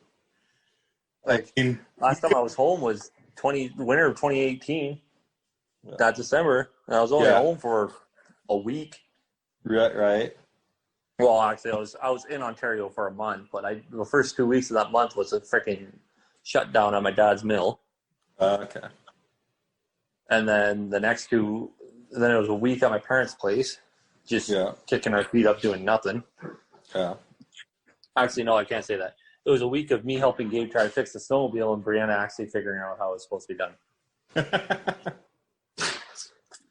Like, last time I was home was winter of 2018. Yeah. That December. And I was only home for a week. Right. Well, actually, I was in Ontario for a month, but the first 2 weeks of that month was a freaking shutdown on my dad's mill. Okay. And then the next two, then it was a week at my parents' place, just kicking our feet up doing nothing. Yeah. Actually, no, I can't say that. It was a week of me helping Gabe try to fix the snowmobile and Brianna actually figuring out how it was supposed to be done.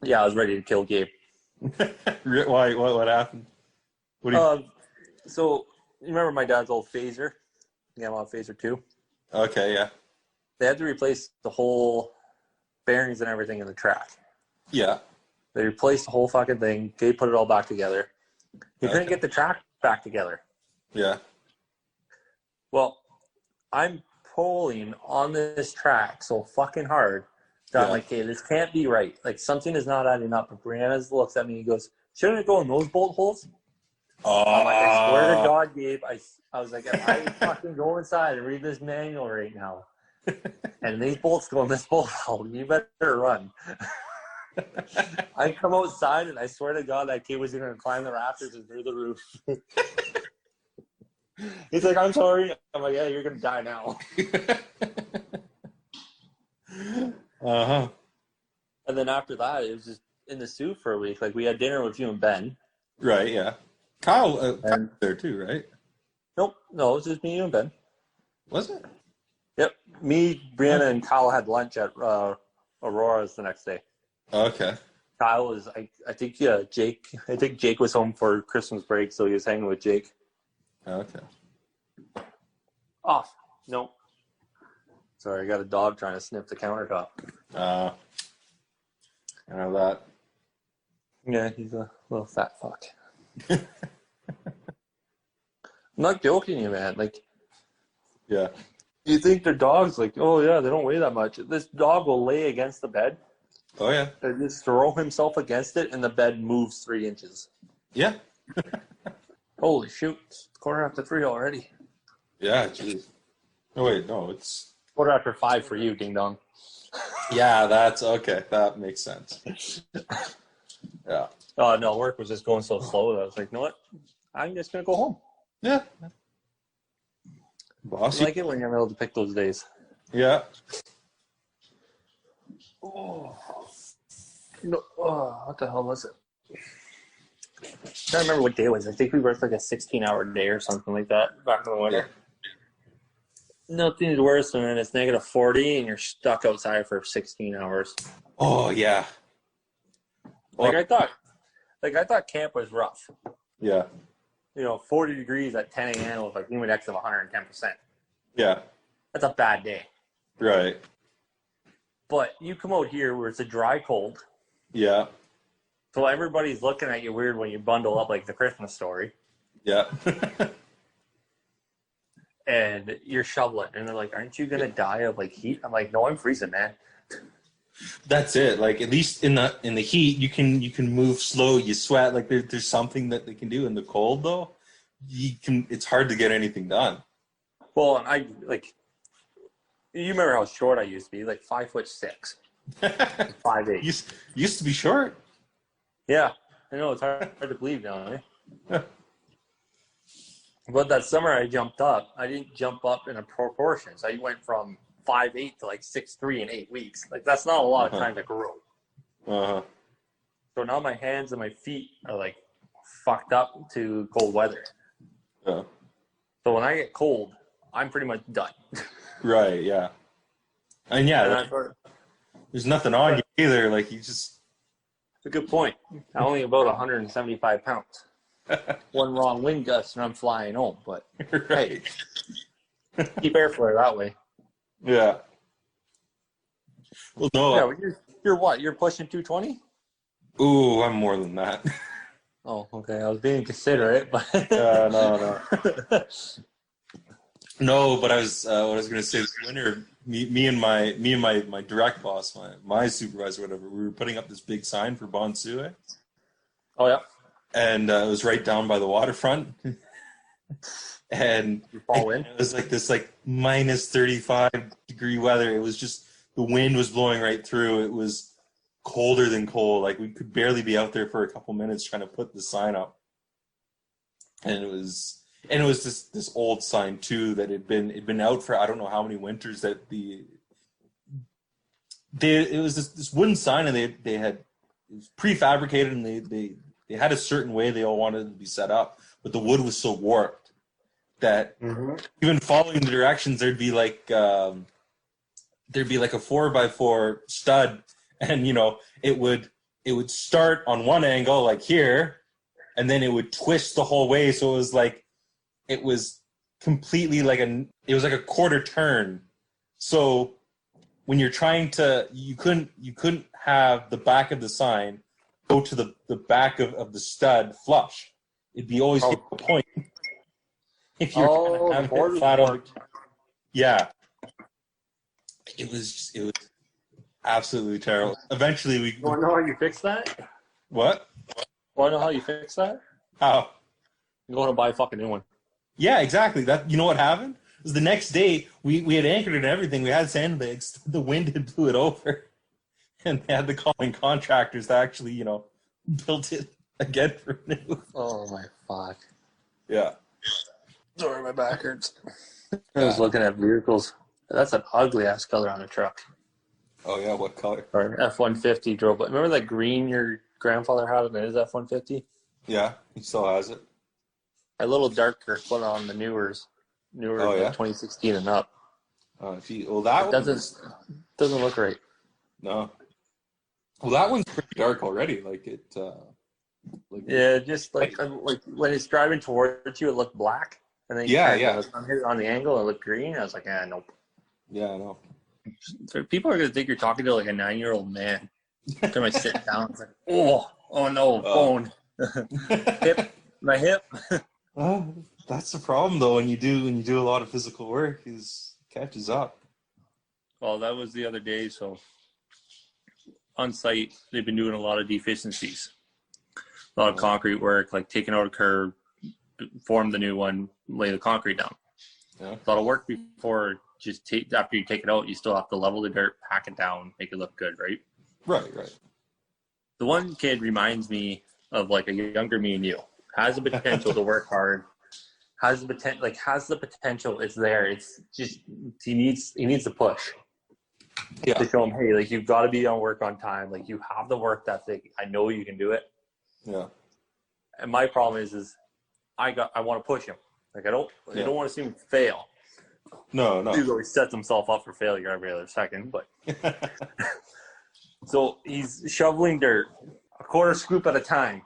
Yeah, I was ready to kill Gabe. Why? What happened? What do you... So, you remember my dad's old phaser? Yeah, I'm on phaser 2. Okay, yeah. They had to replace the whole bearings and everything in the track. Yeah. They replaced the whole fucking thing. Gabe put it all back together. He couldn't get the track back together. Yeah. Well, I'm pulling on this track so fucking hard that I'm like, hey, this can't be right. Like, something is not adding up. And Brianna looks at me and he goes, shouldn't it go in those bolt holes? I'm like, I swear to God, Gabe, I was like, if I fucking go inside and read this manual right now, and these bolts go in this bolt hole, you better run. I come outside and I swear to God that kid was going to climb the rafters and through the roof. He's like, I'm sorry. I'm like, yeah, you're going to die now. Uh-huh. And then after that, it was just in the soup for a week. Like, we had dinner with you and Ben. Right, yeah. Kyle was there too, right? Nope. No, it was just me, you, and Ben. Was it? Yep. Me, Brianna, and Kyle had lunch at Aurora's the next day. Okay. Kyle was, I think Jake. I think Jake was home for Christmas break, so he was hanging with Jake. Okay. Off. Nope. Sorry, I got a dog trying to sniff the countertop. I know that. Yeah, he's a little fat fuck. I'm not joking you, man. Like, Yeah. you think their dog's like, oh yeah, they don't weigh that much. This dog will lay against the bed Oh, yeah. and just throw himself against it, and the bed moves 3 inches. Yeah. Holy shoot! It's 3:15 already. Yeah, jeez. Oh, wait, no, it's... 5:15 for you, ding dong. Yeah, that's... Okay, that makes sense. Yeah. Oh no, work was just going so slow that I was like, you know what? I'm just gonna go home. Yeah. I Bossy. like it when you're able to pick those days. Yeah. Oh. No, what the hell was it? I can't remember what day it was. I think we worked like a 16-hour day or something like that back in the winter. Nothing's worse than when it's negative 40 and you're stuck outside for 16 hours. Oh yeah. Like I thought camp was rough. Yeah. 40 degrees at 10 a.m. with like humidex of 110%. Yeah. That's a bad day. Right. But you come out here where it's a dry cold. Yeah. So everybody's looking at you weird when you bundle up like the Christmas Story. Yeah. And you're shoveling. And they're like, aren't you going to die of like heat? I'm like, no, I'm freezing, man. That's it. Like at least in the heat, you can move slow. You sweat. Like there's something that they can do. In the cold though, it's hard to get anything done. Well, and I like. You remember how short I used to be? Like 5'6", 5'8". Used to be short. Yeah, I know it's hard to believe now. Eh? But that summer I jumped up. I didn't jump up in a proportions. I went from 5'8" to like 6'3" in 8 weeks. Like that's not a lot of time to grow. Uh-huh. So now my hands and my feet are like fucked up to cold weather. Yeah. So when I get cold, I'm pretty much done. Right. Yeah. And yeah, there's nothing on you either. Like you just. It's a good point. I'm only about 175 pounds. One wrong wind gust and I'm flying home. But right. Hey, keep airflow that way. Yeah. Well, no. Yeah, you're what? You're pushing 220? Ooh, I'm more than that. Oh, okay. I was being considerate, but no. No, but I was what I was going to say this winter. Me and my direct boss, my supervisor, whatever. We were putting up this big sign for Bonsue. Oh yeah. And it was right down by the waterfront. And it was like this like minus 35 degree weather. It was just the wind was blowing right through. It was colder than cold. Like we could barely be out there for a couple minutes trying to put the sign up. And it was this old sign too that had been out for I don't know how many winters. That it was this wooden sign, and they had it was prefabricated, and they had a certain way they all wanted it to be set up, but the wood was so warped that even following the directions, there'd be like a 4x4 stud, and it would start on one angle like here, and then it would twist the whole way, so it was completely it was like a quarter turn. So when you're trying to, you couldn't have the back of the sign go to the back of the stud flush. It'd be always hit a point. If you're have it flat on. Yeah. It was absolutely terrible. Eventually we. You want to know how you fix that? What? Want to know how you fix that? How? You want to buy a fucking new one. Yeah, exactly. That you know what happened? It was the next day we had anchored it and everything. We had sandbags. The wind had blew it over. And they had to call in contractors to actually, build it again for new. Oh my fuck. Yeah. Sorry, my back hurts. I was looking at vehicles. That's an ugly ass color on a truck. Oh yeah, what color? Or F-150 drove. But remember that green your grandfather had in his F-150? Yeah, he still has it. A little darker put on the newer, Oh, yeah? 2016 and up. That doesn't look right. No. Well, that one's pretty dark already. Yeah, just like when it's driving towards you, it looked black, and then on the angle, it looked green. I was like, nope. Yeah, I know. So people are gonna think you're talking to like a 9-year-old man. Then I sit down, it's like, oh no, bone, my hip. Well, that's the problem though. When you do a lot of physical work, it catches up. Well, that was the other day. So on site, they've been doing a lot of deficiencies, a lot of concrete work, like taking out a curb, form the new one, lay the concrete down. Yeah. A lot of work before. After you take it out, you still have to level the dirt, pack it down, make it look good, right? Right. The one kid reminds me of like a younger me and you. Has the potential to work hard. Has the potential. It's there. It's just he needs to push. Yeah. To show him, hey, like you've got to be on work on time. Like you have the work ethic. I know you can do it. Yeah. And my problem is I want to push him. Like I don't want to see him fail. No, He no. always sets himself up for failure every other second. But so he's shoveling dirt, a quarter scoop at a time.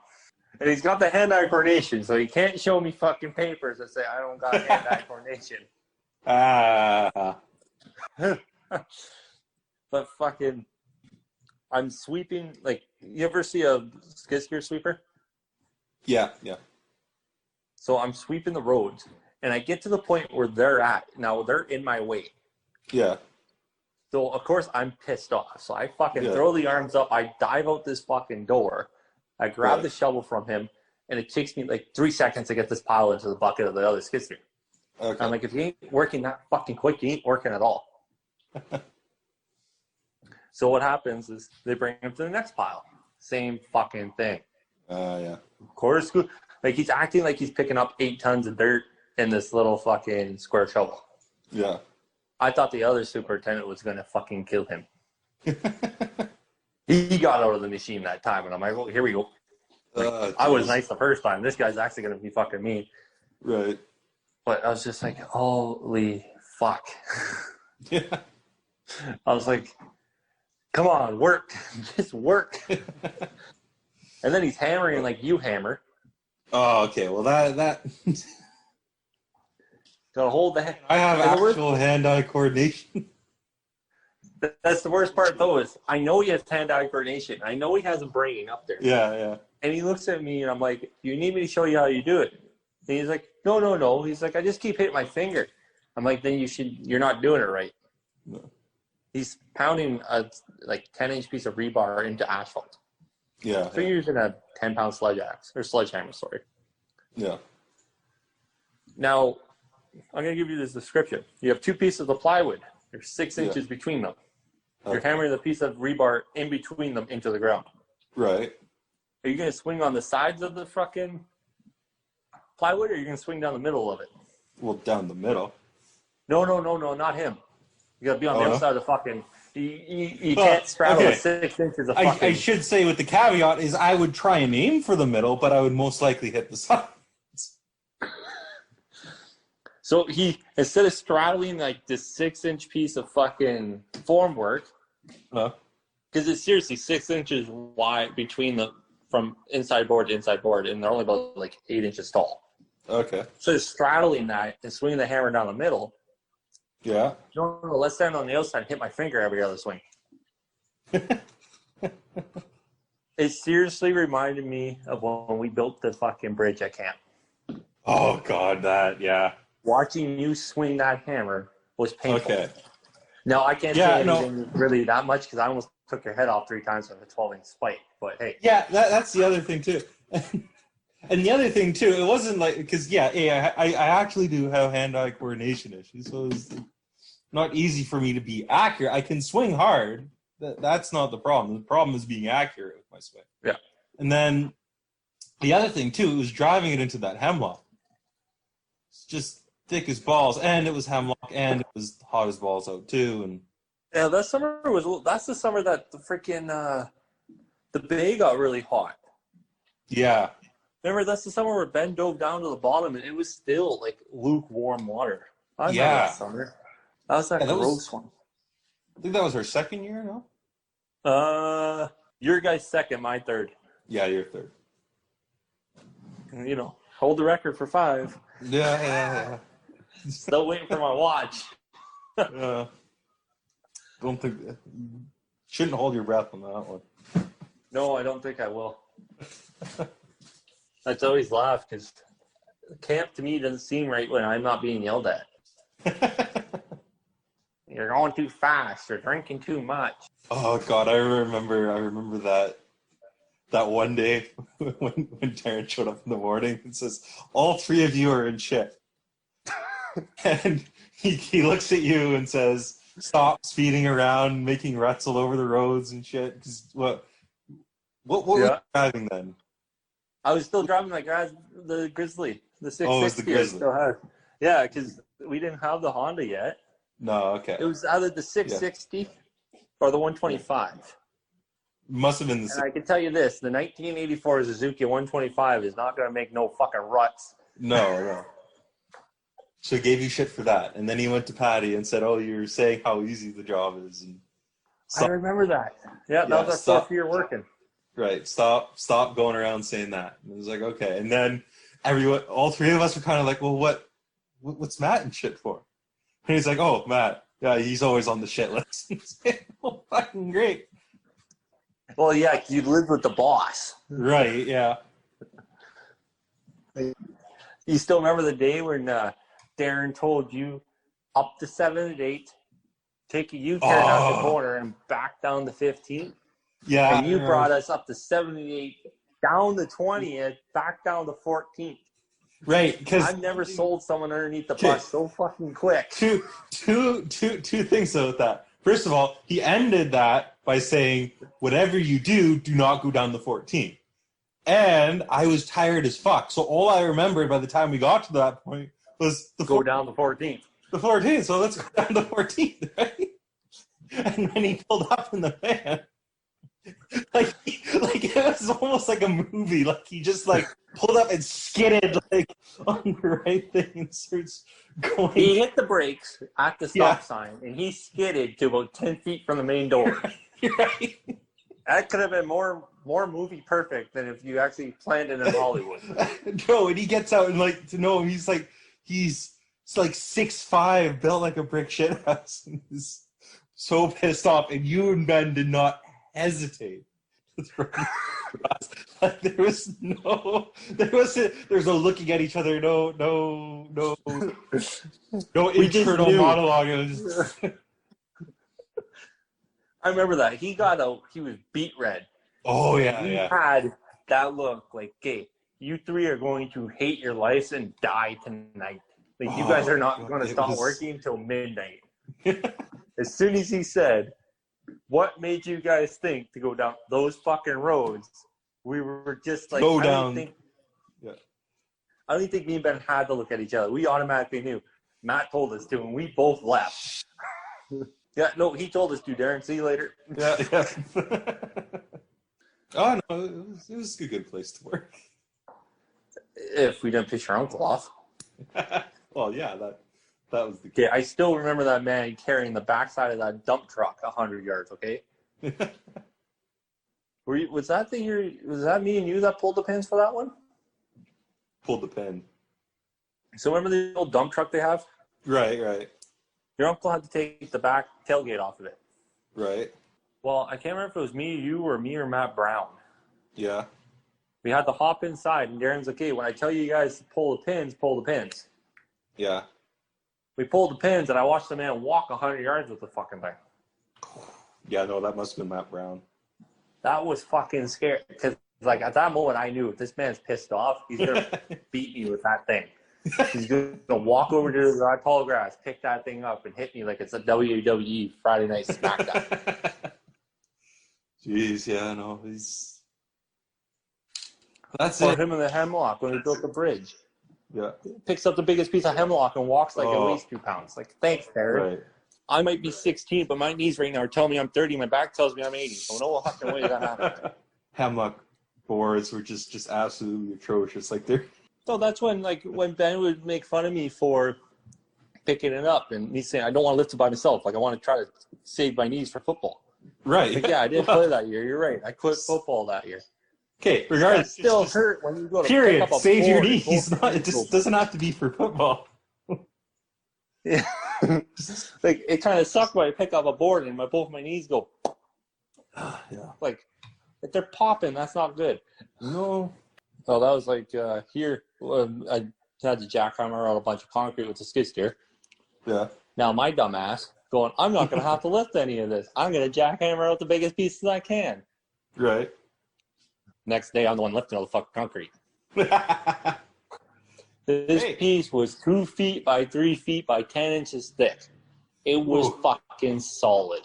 And he's got the hand-eye coordination, so he can't show me fucking papers that say I don't got hand-eye coordination. Ah. But fucking, I'm sweeping, like, you ever see a skid steer sweeper? Yeah. So I'm sweeping the roads, and I get to the point where they're at. Now, they're in my way. Yeah. So, of course, I'm pissed off. So I fucking Yeah. throw the arms up. I dive out this fucking door. I grab Right. the shovel from him, and it takes me like 3 seconds to get this pile into the bucket of the other skid steer. Okay. I'm like, if you ain't working that fucking quick, you ain't working at all. So what happens is they bring him to the next pile. Same fucking thing. Yeah. Quarter scoop. Like, he's acting like he's picking up 8 tons of dirt in this little fucking square shovel. Yeah. I thought the other superintendent was going to fucking kill him. He got out of the machine that time, and I'm like, well, here we go. I was nice the first time. This guy's actually going to be fucking mean. Right. But I was just like, holy fuck. Yeah. I was like, come on, work. Just work. And then he's hammering like you hammer. Oh, okay. Well, that Gotta hold the hand. I have And the actual hand-eye coordination. That's the worst part, though, is I know he has hand-eye coordination. I know he has a brain up there. Yeah. And he looks at me, and I'm like, "Do you need me to show you how you do it?" And he's like, No. He's like, "I just keep hitting my finger." I'm like, "Then you're not doing it right." No. He's pounding a 10-inch piece of rebar into asphalt. Yeah. So you're using a 10-pound sledgehammer, sorry. Yeah. Now, I'm going to give you this description. You have 2 pieces of plywood. There's 6 Yeah. inches between them. You're Okay. hammering the piece of rebar in between them into the ground. Right. Are you going to swing on the sides of the fucking plywood, or are you going to swing down the middle of it? Well, down the middle. No, not him. You got to be on the no? outside of the fucking... You Well, can't straddle okay. 6 inches of fucking... I should say with the caveat is I would try and aim for the middle, but I would most likely hit the sides. So he, instead of straddling like this 6-inch piece of fucking formwork, because it's seriously 6 inches wide between the, from inside board to inside board, and they're only about like 8 inches tall. Okay. So he's straddling that and swinging the hammer down the middle. Yeah. No, let's stand on the outside and hit my finger every other swing. It seriously reminded me of when we built the fucking bridge at camp. Oh God, yeah. Watching you swing that hammer was painful. Okay. Now, I can't say anything really that much because I almost took your head off 3 times with a 12-inch spike. But hey. Yeah, that's the other thing too. And the other thing too, it wasn't like, because I actually do have hand-eye coordination issues, so it's not easy for me to be accurate. I can swing hard. That's not the problem. The problem is being accurate with my swing. Yeah. And then the other thing too, it was driving it into that hemlock. It's just thick as balls, and it was hemlock, and it was hot as balls out too. And yeah, that's the summer that the freaking the bay got really hot. yeah. Remember, that's the summer where Ben dove down to the bottom and it was still like lukewarm water. I remember that summer. That was that gross one. I think that was her second year, no? Your guy's second, my third. Yeah, you're third. You know, hold the record for 5. Yeah. Still waiting for my watch. Don't think shouldn't hold your breath on that one. No, I don't think I will. That's always laugh because camp to me doesn't seem right when I'm not being yelled at. You're going too fast. You're drinking too much. Oh God, I remember that one day when Darren showed up in the morning and says, "All 3 of you are in shit," and he looks at you and says, "Stop speeding around, making ruts all over the roads and shit." 'Cause what were you driving then? I was still driving the Grizzly, the 660. Oh, it was the Grizzly. I still had. Yeah, because we didn't have the Honda yet. No, okay. It was either the 660 or the 125. Must have been And I can tell you this, the 1984 Suzuki 125 is not going to make no fucking ruts. No. So he gave you shit for that. And then he went to Patty and said, oh, you're saying how easy the job is. And I remember that. Yeah, that was our 4th year working. Right. Stop going around saying that. And it was like, okay. And then all three of us were kind of like, well, what's Matt and shit for? And he's like, oh, Matt. Yeah, he's always on the shit list. Oh, fucking great. Well, yeah, you lived with the boss. Right, yeah. You still remember the day when Darren told you up to 7 and 8, take a U-turn out the corner and back down the 15th? Yeah. And you brought us up to 7 and 8, down the 20th, back down the 14th. Right, because I've never sold someone underneath the bus so fucking quick. Two things about that. First of all, he ended that by saying, whatever you do, do not go down the 14th. And I was tired as fuck. So all I remembered by the time we got to that point was go down the 14th. The 14th, so let's go down the 14th, right? And then he pulled up in the van. Like it was almost like a movie. Like he just like pulled up and skidded like on the right thing and starts going. He hit the brakes at the stop sign and he skidded to about 10 feet from the main door. Right. That could have been more movie perfect than if you actually planned it in Hollywood. No, and he gets out and like to know he's like 6'5", built like a brick shit house, and he's so pissed off. And you and Ben did not hesitate to throw him across. Like there was no looking at each other, no internal monologue. It was just I remember that. He was beet red. Oh yeah, he had that look like, okay, you three are going to hate your lives and die tonight. Like you guys are not going to stop working until midnight. As soon as he said, what made you guys think to go down those fucking roads? We were just like, go down. I don't think me and Ben had to look at each other. We automatically knew. Matt told us to, and we both left. Yeah, no, he told us to, Darren. See you later. Yeah. Oh, no, it was a good place to work. If we didn't piss your uncle off. Well, yeah, that was the case. Okay, I still remember that man carrying the backside of that dump truck 100 yards, okay? Was that me and you that pulled the pins for that one? Pulled the pin. So remember the old dump truck they have? Right. Your uncle had to take the back tailgate off of it. Right. Well, I can't remember if it was me or Matt Brown. Yeah. We had to hop inside, and Darren's like, hey, when I tell you guys to pull the pins, pull the pins. Yeah. We pulled the pins, and I watched the man walk 100 yards with the fucking thing. Yeah, no, that must have been Matt Brown. That was fucking scary. Because, like, at that moment, I knew if this man's pissed off, he's going to beat me with that thing. He's going to walk over to the tall grass, pick that thing up, and hit me like it's a WWE Friday Night SmackDown. Jeez, yeah, no, that's or it. him in the hemlock when we built the bridge. Yeah. Picks up the biggest piece of hemlock and walks like it weighs 2 pounds. Like, thanks, Darren. Right. I might be 16, but my knees right now are telling me I'm 30. My back tells me I'm 80. So no fucking way that happened. Hemlock boards were just absolutely atrocious. Like they're. So that's when Ben would make fun of me for picking it up and me saying I don't want to lift it by myself. Like I want to try to save my knees for football. Right. Like, yeah, I didn't play that year. You're right. I quit football that year. Okay, regardless. It still hurt when you go to period. pick up a Save your board. knees. It just doesn't have to be for football. Yeah. Like it kind of sucked when I pick up a board and both my knees go. Yeah. Like if they're popping, that's not good. No. So that was like here. I had to jackhammer out a bunch of concrete with a skid steer. Yeah. Now my dumb ass going, I'm not going to have to lift any of this. I'm going to jackhammer out the biggest pieces I can. Right. Next day, I'm the one lifting all the fucking concrete. This piece was 2 feet by 3 feet by 10 inches thick. It was fucking solid.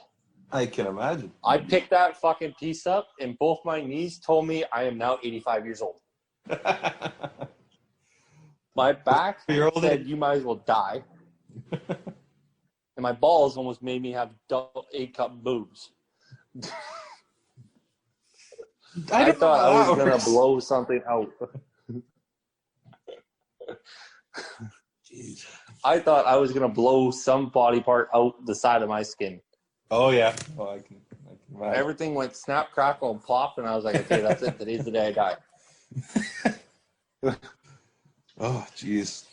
I can imagine. I picked that fucking piece up, and both my knees told me I am now 85 years old. My back said, you might as well die. And my balls almost made me have double 8-cup boobs. I thought I was going to blow something out. Jeez. I thought I was gonna blow some body part out the side of my skin. Oh yeah. Oh, I can imagine. Everything went snap, crackle, and pop, and I was like, okay, that's it. Today's the day I die. Oh, jeez.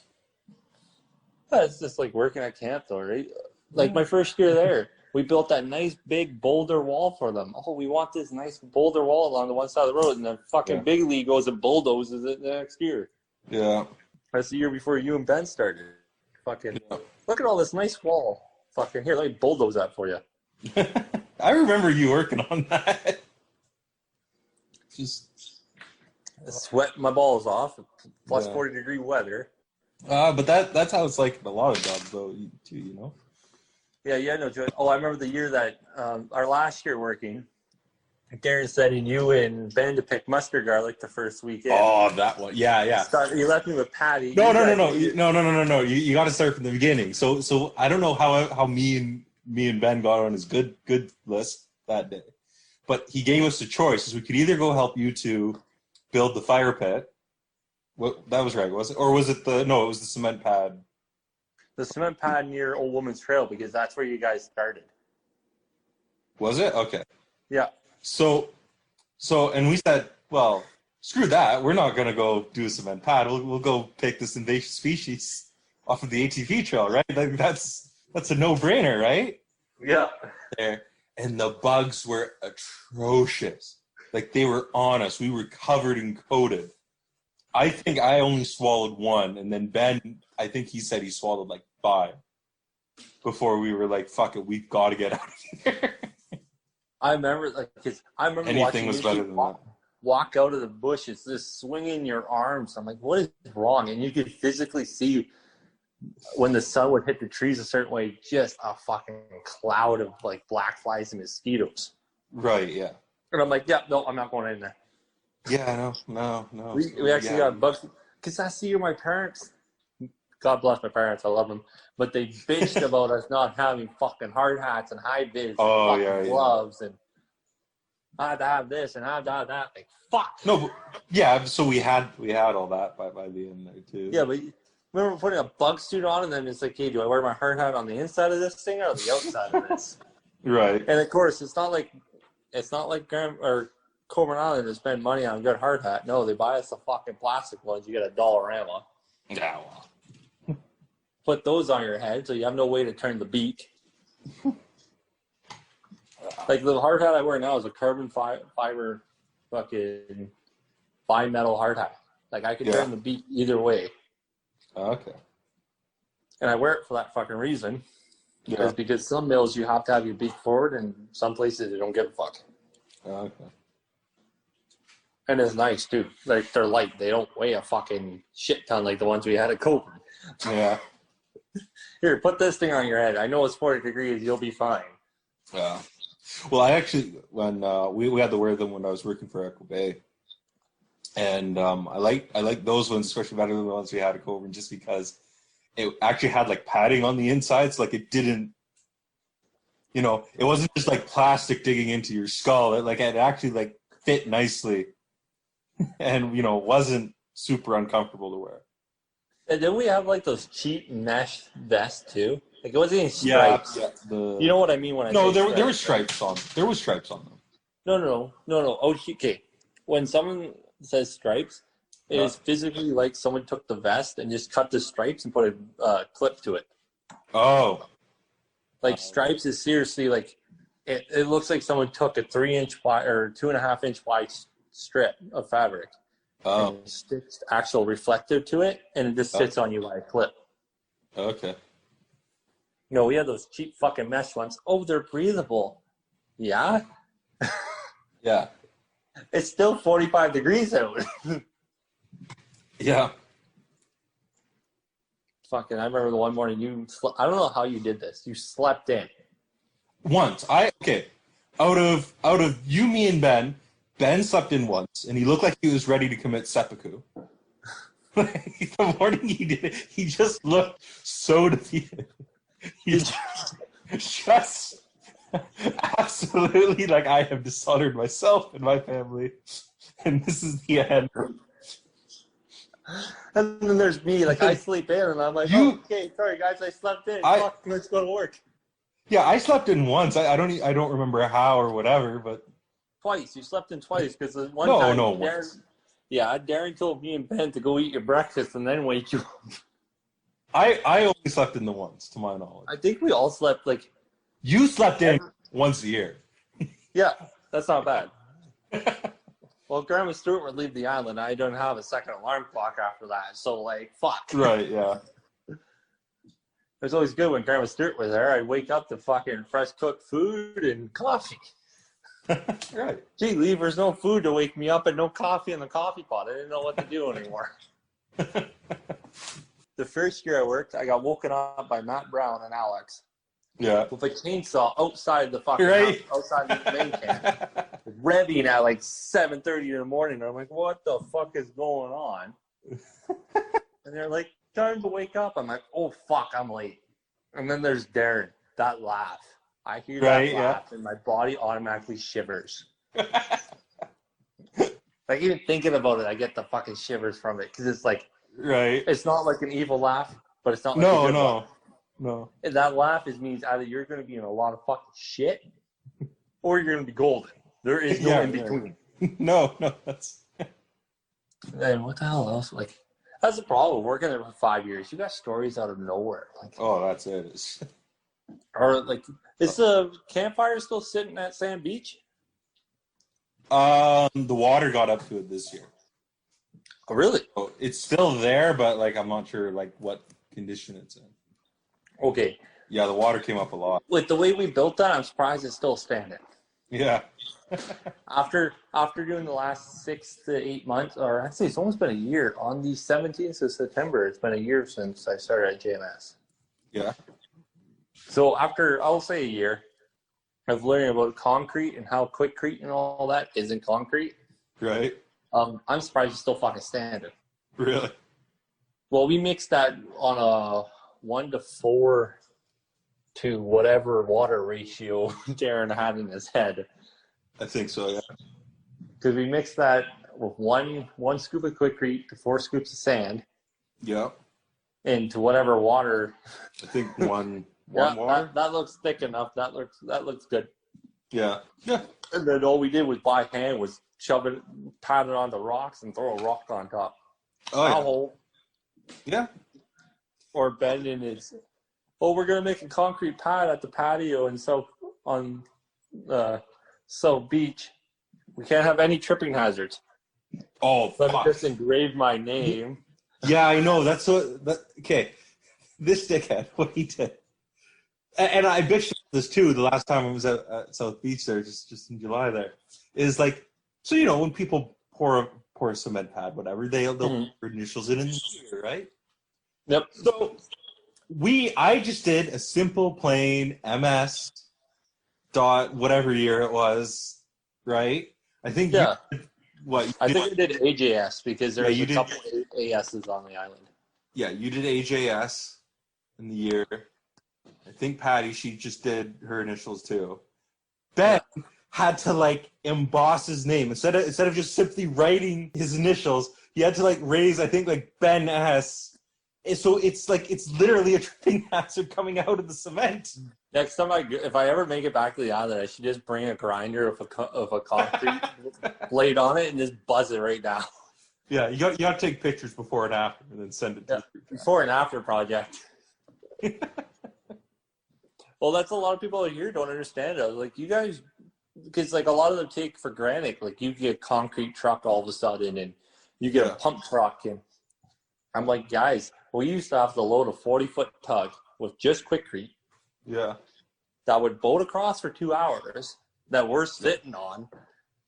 It's just like working at camp, though, right? Like my first year there, we built that nice big boulder wall for them. Oh, we want this nice boulder wall along the one side of the road, and then fucking Big League goes and bulldozes it the next year. Yeah. That's the year before you and Ben started. Fucking look at all this nice wall. Fucking here, let me bulldoze that for you. I remember you working on that. Just Sweat my balls off. Plus 40-degree weather. but that's how it's like in a lot of jobs, though, too. You know. Yeah, no joy. Oh, I remember the year that our last year working. Darren sending you and Ben to pick mustard garlic the first weekend. Oh, that one. Yeah. You left me with Patty. No. You got to start from the beginning. So I don't know how me and Ben got on his good list that day, but he gave us a choice: we could either go help you two build the fire pit. What that was right, was it? Or was it it was the cement pad. The cement pad near Old Woman's Trail, because that's where you guys started. Was it? Okay. Yeah. So, and we said, well, screw that. We're not going to go do a cement pad. We'll go pick this invasive species off of the ATV trail, right? Like that's a no-brainer, right? Yeah. There. And the bugs were atrocious. Like they were on us. We were covered and coated. I think I only swallowed one, and then Ben, I think he said he swallowed like 5 before we were like, fuck it, we've got to get out of here. I remember Anything watching was better than that. Walk out of the bushes, just swinging your arms. I'm like, what is wrong? And you could physically see when the sun would hit the trees a certain way, just a fucking cloud of like black flies and mosquitoes. Right, yeah. And I'm like, yeah, no, I'm not going in there. Yeah, no. We actually got bugs. Because that's the year my parents, God bless my parents, I love them, but they bitched about us not having fucking hard hats and high vis and fucking gloves and I had to have this and I had to have that. Like, fuck. No, but, yeah, so we had all that by the end there, too. Yeah, but remember putting a bug suit on and then it's like, hey, do I wear my hard hat on the inside of this thing or the outside of this? Right. And, of course, it's not like Coburn Island to spend money on a good hard hat. No, they buy us the fucking plastic ones. You get a Dollarama. Yeah, well. Put those on your head so you have no way to turn the beak. Like the hard hat I wear now is a carbon fiber fucking bimetal hard hat. Like I can turn the beak either way. Okay. And I wear it for that fucking reason. Yeah. Because some mills you have to have your beak forward and some places they don't give a fuck. Okay. And it's nice too. Like they're light. They don't weigh a fucking shit ton like the ones we had at Coburn. Yeah. Here, put this thing on your head. I know it's 40 degrees. You'll be fine. Yeah. Well, I actually, when we had to wear them when I was working for Echo Bay, and I like those ones especially better than the ones we had at Coburn, just because it actually had like padding on the insides. Like it didn't, it wasn't just like plastic digging into your skull. It actually like fit nicely, and wasn't super uncomfortable to wear. And then we have like those cheap mesh vests too. Like it wasn't any stripes. Yeah. You know what I mean when I say there were stripes on. There was stripes on them. No. Oh, okay. When someone says stripes, it is physically like someone took the vest and just cut the stripes and put a clip to it. Oh. Like stripes is seriously like it looks like someone took a 3-inch wide or 2.5-inch wide strip of fabric. Oh. And stitched actual reflective to it, and it just sits on you by a clip. Okay. We had those cheap fucking mesh ones. Oh, they're breathable. Yeah? Yeah. It's still 45 degrees out. Yeah. Fucking, I remember the one morning I don't know how you did this. You slept in. Once. Out of you, me, and Ben slept in once, and he looked like he was ready to commit seppuku. The morning he did it, he just looked so defeated. He just absolutely like, I have dishonored myself and my family, and this is the end. And then there's me, like I sleep in, and I'm like, okay, sorry guys, I slept in. Fuck, let's go to work. Yeah, I slept in once. I don't remember how or whatever, but Twice. You slept in twice because one no, time, no, Darren, once. yeah, Darren told me and Ben to go eat your breakfast and then wake you up. I only slept in the once, to my knowledge. I think we all slept like. You slept in once a year. Yeah, that's not bad. Well, Grandma Stewart would leave the island. I don't have a second alarm clock after that, so like, fuck. Right, yeah. It was always good when Grandma Stewart was there. I'd wake up to fucking fresh cooked food and coffee. Right. Gee, leave, there's no food to wake me up and no coffee in the coffee pot. I didn't know what to do anymore. The first year I worked, I got woken up by Matt Brown and Alex Yeah. with a chainsaw outside the fucking Right. house, outside the main camp, revving at like 7:30 in the morning. I'm like, what the fuck is going on? And they're like, time to wake up. I'm like, oh fuck, I'm late. And then there's Darren, that laugh. I hear that laugh and my body automatically shivers. Like even thinking about it, I get the fucking shivers from it because it's like, Right. it's not like an evil laugh, but it's not like a good laugh. No. And that laugh means either you're going to be in a lot of fucking shit or you're going to be golden. There is no in between. No, that's. And what the hell else? Like, that's the problem. Working there for 5 years, you got stories out of nowhere. Like, Oh, that's it. or like, is the campfire still sitting at Sand Beach? The water got up to it this year. Oh, really? Oh, it's still there, but like I'm not sure like what condition it's in. Okay. Yeah, the water came up a lot. With the way we built that, I'm surprised it's still standing. Yeah. After doing the last 6 to 8 months, or actually it's almost been a year. On the 17th of September, it's been a year since I started at JMS. Yeah. So after, I'll say a year of learning about concrete and how quickcrete and all that isn't concrete, Right. I'm surprised it's still fucking standing. Really. Well, we mixed that on a 1-to-4 to whatever water ratio Darren had in his head. I think so. Yeah. Because we mixed that with one scoop of quickcrete to 4 scoops of sand Yeah. into whatever water. I think one Yeah, water. that looks thick enough. That looks good. Yeah. Yeah. And then all we did was by hand was shove it, pat it on the rocks, and throw a rock on top. Oh yeah. Yeah. Or bend in his. Oh, we're gonna make a concrete pad at the patio and on South Beach. We can't have any tripping hazards. Oh, Let me fuck. just engrave my name. Yeah, I know. That's what. Okay, this dickhead, what he did, and I bitched about this too. The last time I was at South Beach, there, just in July, there is like, so when people pour a cement pad, whatever, they'll put their initials in here, right? Yep. So I just did a simple plain MS dot whatever year it was, right? I think Yeah. I think I did AJS because there was a couple ASs on the island. Yeah, you did AJS in the year. I think Patty, she just did her initials too. Ben had to like emboss his name instead of just simply writing his initials. He had to like raise, I think, like Ben S. So it's literally a tripping hazard coming out of the cement. Next time, if I ever make it back to the island, I should just bring a grinder of a concrete blade on it and just buzz it right now. Yeah, you got to take pictures before and after, and then send it to the before and after project. Well, that's a lot of people here don't understand it. Like you guys, because like a lot of them take for granted. Like you get a concrete truck all of a sudden, and you get a pump truck, and I'm like, guys, we used to have to load a 40-foot tug with just quickcrete. Yeah. That would boat across for 2 hours that we're sitting on.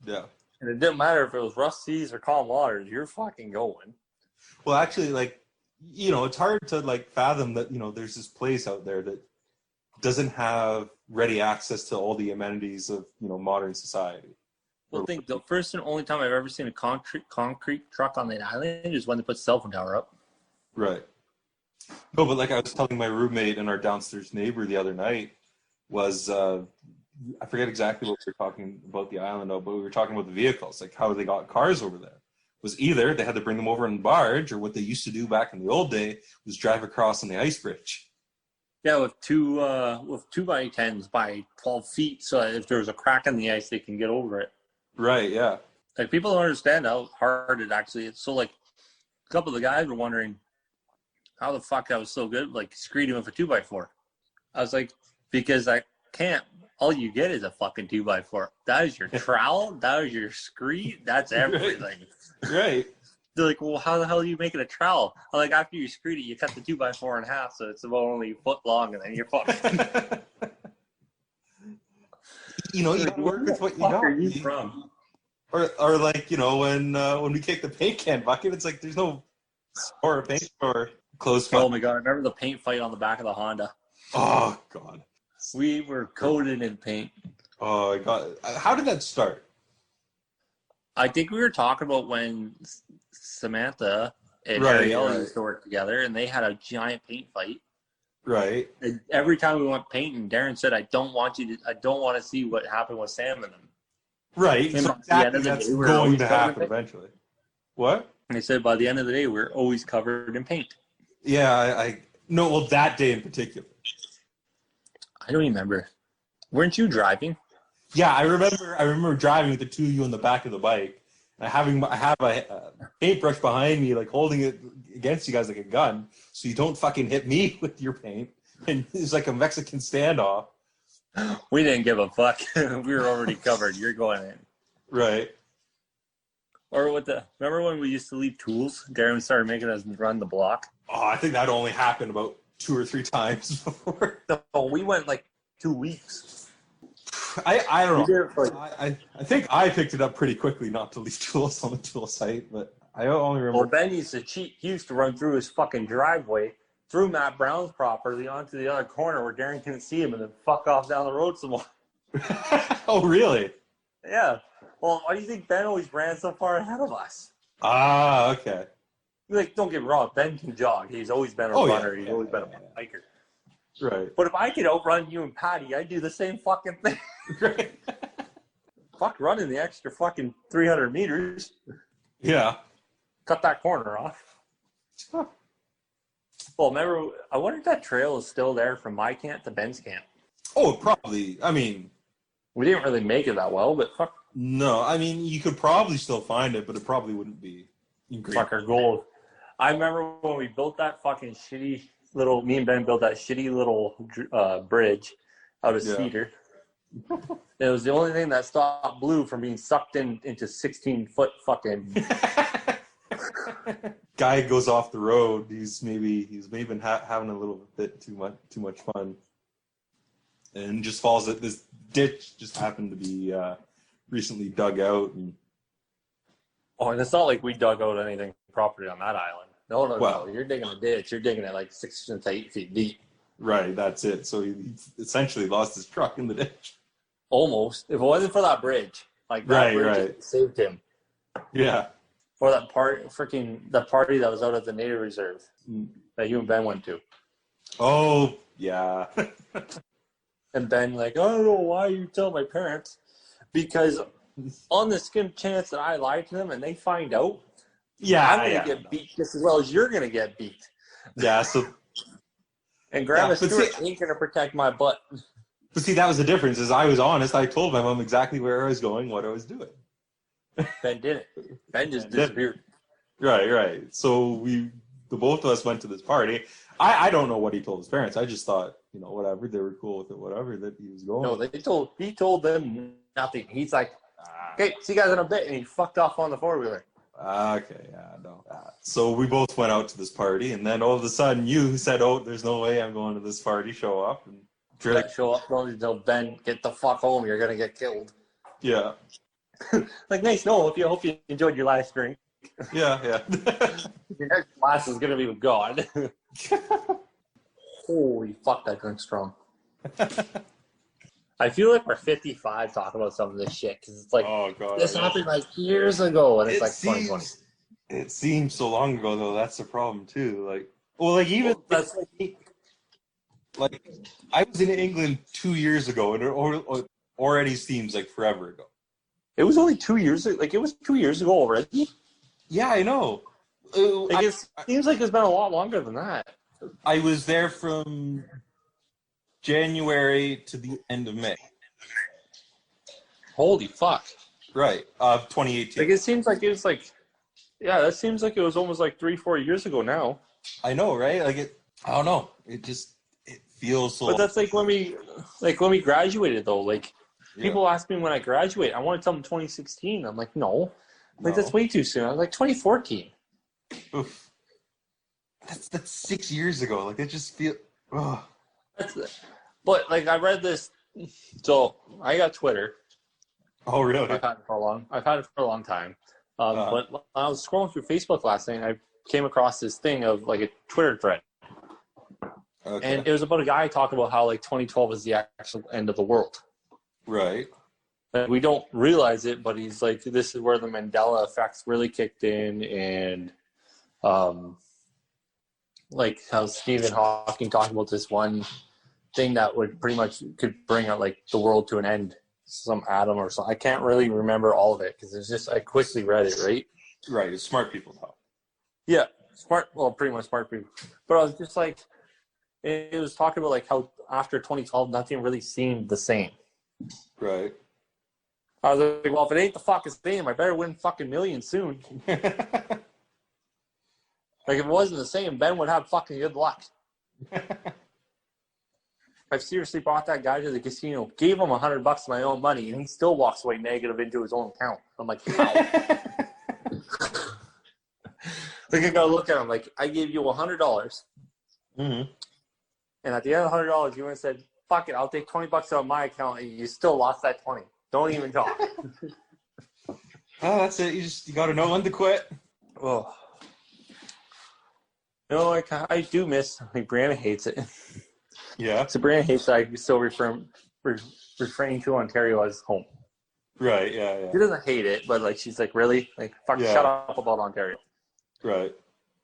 Yeah. And it didn't matter if it was rough seas or calm waters, you're fucking going. Well, actually, like, it's hard to like fathom that, there's this place out there that doesn't have ready access to all the amenities of, modern society. Well, I think the first and only time I've ever seen a concrete truck on that island is when they put the cell phone tower up. Right. No, but like I was telling my roommate and our downstairs neighbor the other night was, I forget exactly what we were talking about the island of, but we were talking about the vehicles, like how they got cars over there. was either they had to bring them over on barge, or what they used to do back in the old day was drive across on the ice bridge. Yeah, with two by 10s by 12 feet, so if there was a crack in the ice, they can get over it. Right, yeah. Like, people don't understand how hard it actually is. So, like, a couple of the guys were wondering how the fuck I was so good, like, screeding with a 2x4. I was like, because I can't. All you get is a fucking 2x4. That is your trowel. That is your screed. That's everything. Right. They're like, well, how the hell are you making a trowel? I'm like, after you screed it, you cut the 2x4 in half, so it's about only a foot long, and then you're fucking. You know, you gotta work with what you got. Where are you from? Or like, you know, when we kick the paint can bucket, it's like there's no or paint or clothes. Oh my god! I remember the paint fight on the back of the Honda. Oh god. We were coated in paint. Oh god. How did that start? I think we were talking about when Samantha and Ariel used to work together, and they had a giant paint fight. Right. And every time we went painting, Darren said, "I don't want to see what happened with Sam and them." Right. And So exactly, that's day, going to happen eventually. What? And they said by the end of the day, we're always covered in paint. Yeah, I no. Well, that day in particular. I don't remember. Weren't you driving? Yeah, I remember driving with the two of you on the back of the bike. And I have a paintbrush behind me, like holding it against you guys like a gun, so you don't fucking hit me with your paint. And it's like a Mexican standoff. We didn't give a fuck. We were already covered. You're going in. Right. Or remember when we used to leave tools? Darren started making us run the block. Oh, I think that only happened about 2 or 3 times before. No, we went like 2 weeks. I don't know. Like, I think I picked it up pretty quickly not to leave tools on the tool site, but I only remember. Well, Ben used to cheat. He used to run through his fucking driveway, through Matt Brown's property, onto the other corner where Darren couldn't see him, and then fuck off down the road some more. Oh, really? Yeah. Well, why do you think Ben always ran so far ahead of us? Ah, okay. Like, don't get me wrong, Ben can jog. He's always been a runner. He's always been a biker. Right. But if I could outrun you and Patty, I'd do the same fucking thing. Right. Fuck running the extra fucking 300 meters. Yeah. Cut that corner off. Huh. Well, remember, I wonder if that trail is still there from my camp to Ben's camp. Oh, probably. I mean, We didn't really make it that well, but fuck. no. I mean, you could probably still find it, but it probably wouldn't be. Fuck our gold. I remember when we built that fucking shitty little, me and Ben built that shitty little bridge out of cedar. It was the only thing that stopped Blue from being sucked into 16-foot fucking. Guy goes off the road. He's maybe been having a little bit too much fun, and just falls at this ditch. Just happened to be recently dug out. And Oh, and it's not like we dug out anything property on that island. No. You're digging a ditch. You're digging it like 6 to 8 feet deep. right, that's it. So he essentially lost his truck in the ditch. Almost. If it wasn't for that bridge, like that bridge saved him. Yeah. Or that party that was out at the native reserve that you and Ben went to. Oh, yeah. And Ben like, I don't know why you tell my parents. Because on the skim chance that I lied to them and they find out, I'm going to get beat just as well as you're going to get beat. Yeah, so... And Grandma Stewart ain't going to protect my butt. But see, that was the difference, is I was honest. I told my mom exactly where I was going, what I was doing. Ben didn't. Ben just disappeared. Right. So the both of us went to this party. I don't know what he told his parents. I just thought, whatever, they were cool with it, whatever, that he was going. No, he told them nothing. He's like, okay, see you guys in a bit, and he fucked off on the 4-wheeler. Okay, yeah, no. So we both went out to this party, and then all of a sudden you said, oh, there's no way I'm going to this party, show up. And show up, don't tell Ben, get the fuck home, you're going to get killed. Yeah. Like, nice, no, I hope you enjoyed your last drink. Yeah. Your next class is going to be with God. Holy fuck, that drink's strong. I feel like we're 55 talking about some of this shit, because it's like, oh, God, this happened like years ago, and it's like 2020. It seems so long ago, though. That's the problem, too. Even that's like I was in England 2 years ago, and it already seems like forever ago. It was only 2 years. Like, it was 2 years ago already. Yeah, I know. Like, it seems like it's been a lot longer than that. I was there from January to the end of May. Holy fuck. Right, of 2018. Like, it seems like it was like, yeah, that seems like it was almost like 3-4 years ago now. I know, right? I don't know. It feels so. But that's like when we graduated though. Like, Yeah. people ask me when I graduate, I want to tell them 2016. I'm like, no. Like, No. that's way too soon. I was like, 2014. Oof. That's 6 years ago. Like, it just feels. But like, I read this. So I got Twitter. Oh, really? I've had it for a long time. But when I was scrolling through Facebook last night, I came across this thing of like a Twitter thread. Okay. And it was about a guy talking about how like 2012 was the actual end of the world. Right. Like, we don't realize it, but he's like, this is where the Mandela effects really kicked in, and like how Stephen Hawking talked about this one thing that would pretty much could bring like the world to an end, some atom or something. I can't really remember all of it because it's just I quickly read it, right? Right. It's smart people talk. Yeah, pretty much smart people. But I was just like, it was talking about like how after 2012, nothing really seemed the same. Right. I was like, well, if it ain't the fucking same, I better win fucking millions soon. Like, if it wasn't the same, Ben would have fucking good luck. I've seriously brought that guy to the casino, gave him $100 of my own money, and he still walks away negative into his own account. I'm like, how? Like, I gotta look at him like, I gave you $100, Mm-hmm. and at the end of the $100, you went and said, fuck it, I'll take $20 out of my account, and you still lost that 20. Don't even talk. Oh, that's it. You got to know when to quit. Oh. No, like, I do miss, like, Brianna hates it. Yeah. So Brianna hates that I still referring to Ontario as home. Right. Yeah. She doesn't hate it, but like she's like, really? Like, fuck, Yeah. shut up about Ontario. Right.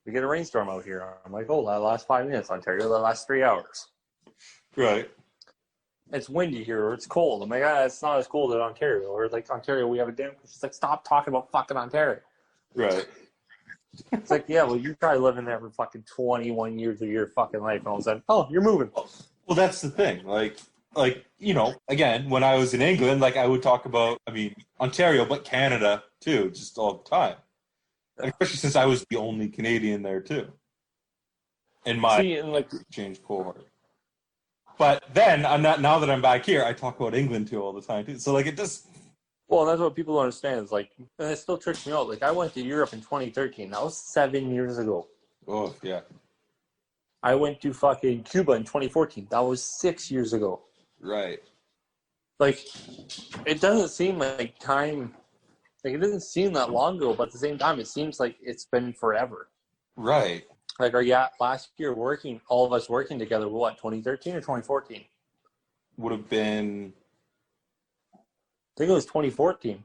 We get a rainstorm out here. I'm like, oh, that last 5 minutes, Ontario, that last 3 hours. Right. It's windy here, or it's cold. I'm like, it's not as cold as Ontario. Or like, Ontario, we have a dam. She's like, stop talking about fucking Ontario. Right. It's like, yeah, well, you try living there for fucking 21 years of your fucking life, and all of a sudden, oh, you're moving. Well, that's the thing. Like, again, when I was in England, like, I would talk about, Ontario, but Canada too, just all the time. And especially since I was the only Canadian there too. In my exchange cohort. But then now that I'm back here, I talk about England too all the time too. So like, it just. Well, that's what people don't understand. Is like, and it still tricks me out. Like, I went to Europe in 2013. That was 7 years ago. Oh yeah. I went to fucking Cuba in 2014. That was 6 years ago. Right. Like, it doesn't seem like time. Like, it doesn't seem that long ago, but at the same time, it seems like it's been forever. Right. Like, last year all of us working together, what, 2013 or 2014? Would have been. I think it was 2014.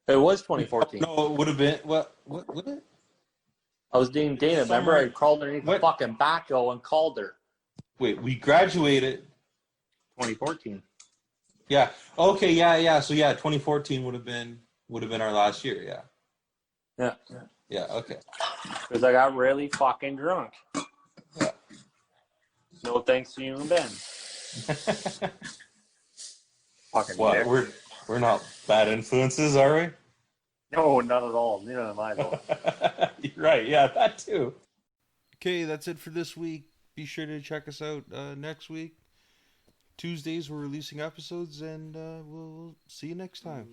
It was 2014. No, it would have been. What would it? I was dating Dana. Remember, I called her underneath the fucking backhoe and called her. Wait, we graduated. 2014. Yeah. Okay. Yeah. So 2014 would have been our last year. Yeah. Yeah. Yeah. Okay. Because I got really fucking drunk. Yeah. No thanks to you and Ben. Fucking What? dick. We're not bad influences, are we? No, not at all. Neither am I, though. Right. Yeah, that too. Okay, that's it for this week. Be sure to check us out next week. Tuesdays we're releasing episodes, and we'll see you next time.